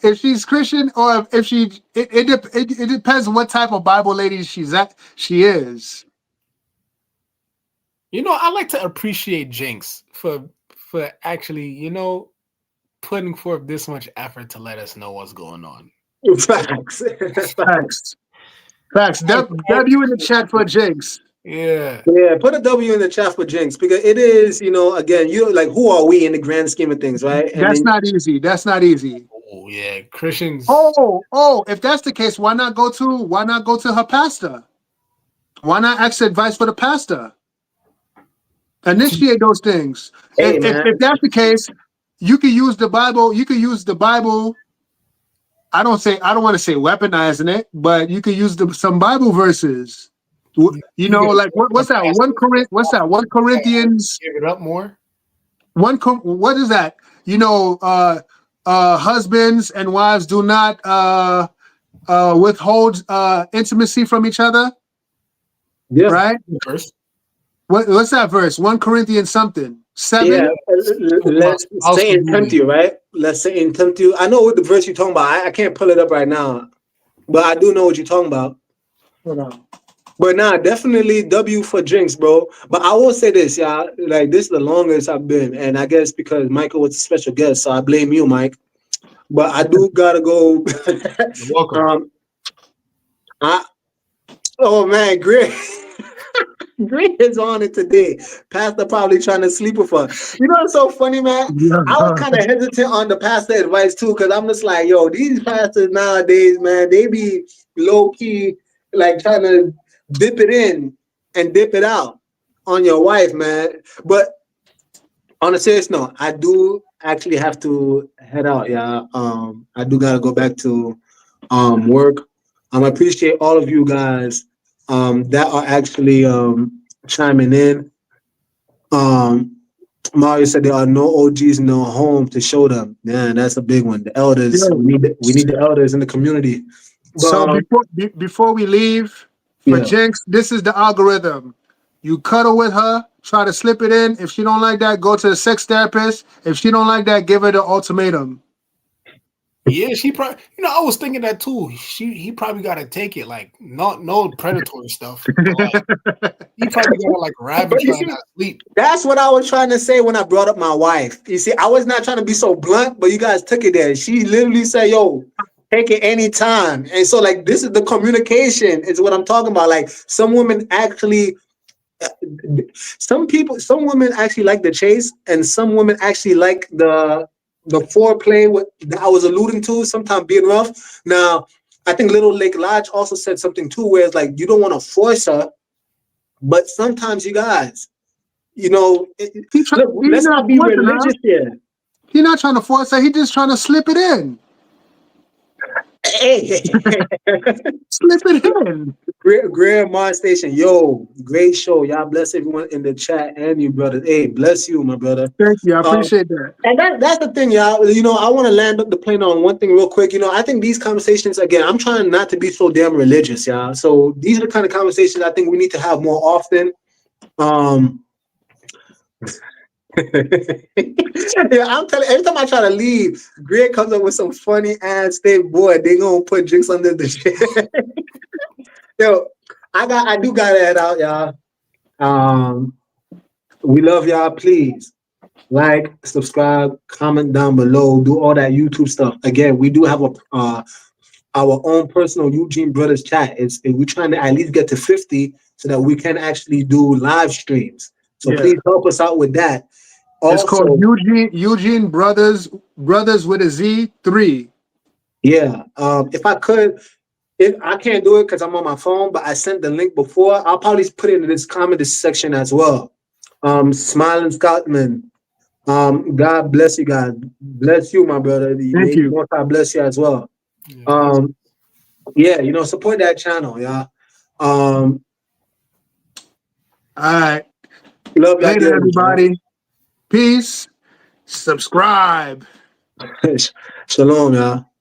if she's Christian or if she it depends on what type of Bible lady she is. You know, I like to appreciate Jinx for actually, putting forth this much effort to let us know what's going on. Facts. W in the chat for Jinx. Yeah. Put a W in the chat for Jinx because it is, again, like who are we in the grand scheme of things, right? That's not easy. Oh yeah, Christians. Oh, if that's the case, why not go to her pastor? Why not ask advice for the pastor? Initiate those things. Hey, if that's the case, you could use the Bible. I don't want to say weaponizing it, but you could use some Bible verses. Like what's that? 1 Corinthians. Give it up more. What is that? Husbands and wives do not withhold intimacy from each other. Yeah. Right. Verse. What's that verse? 1 Corinthians something. 7. Yeah, let's Satan tempt you, right? Let's Satan tempt you. I know what the verse you're talking about. I can't pull it up right now, but I do know what you're talking about. Hold on. But definitely W for Jinx, bro. But I will say this, y'all. Like, this is the longest I've been, and I guess because Michael was a special guest, so I blame you, Mike. But I do gotta go. You're welcome. Oh man, great. Green is on it today. Pastor probably trying to sleep with her. You know what's so funny, man? I was kind of hesitant on the pastor advice too, because I'm just like, yo, these pastors nowadays, man, they be low key, like trying to dip it in and dip it out on your wife, man. But on a serious note, I do actually have to head out, yeah. I do gotta go back to work. I appreciate all of you guys that are actually chiming in. Mario said there are no OGs, no home to show them. Yeah, that's a big one. The elders, we need the elders in the community. But, so before we leave, for Jinx, this is the algorithm. You cuddle with her, try to slip it in. If she don't like that, go to a sex therapist. If she don't like that, give her the ultimatum. Yeah, she probably. I was thinking that too. He probably got to take it like no predatory stuff. Like, he probably got to like rabbit trying to sleep. That's what I was trying to say when I brought up my wife. You see, I was not trying to be so blunt, but you guys took it there. She literally said, "Yo, take it anytime." And so, like, this is the communication. Is what I'm talking about. Like, some women actually. Some women actually like the chase, and some women actually like the foreplay that I was alluding to, sometimes being rough. Now, I think Little Lake Lodge also said something too, where it's like you don't want to force her, but sometimes you guys, let's not be religious here. He's not trying to force her. He's just trying to slip it in. Hey. Slip it in. Great Mars Station. Yo, great show. Y'all bless everyone in the chat and you, brother. Hey, bless you, my brother. Thank you. I appreciate that. And that's the thing, y'all. You know, I want to land up the plane on one thing real quick. You know, I think these conversations, again, I'm trying not to be so damn religious, y'all. So these are the kind of conversations I think we need to have more often. Yeah, I'm telling. Every time I try to leave, Greg comes up with some funny ass thing. Boy, they gonna put drinks under the chair. Yo, I do gotta head out, y'all. We love y'all. Please like, subscribe, comment down below, do all that YouTube stuff. Again, we do have our own personal Eugene Brothers chat. We're trying to at least get to 50 so that we can actually do live streams. So please help us out with that. It's Also, called Eugene Brothers with a Z 3. Yeah. If I can't do it because I'm on my phone, but I sent the link before. I'll probably put it in this comment section as well. Smiling Scotsman. God bless you guys. Bless you, my brother. Thank you. More God bless you as well. Yeah, you know, support that channel, yeah. All right. Love y'all. Later, everybody. Peace. Subscribe. Shalom, y'all.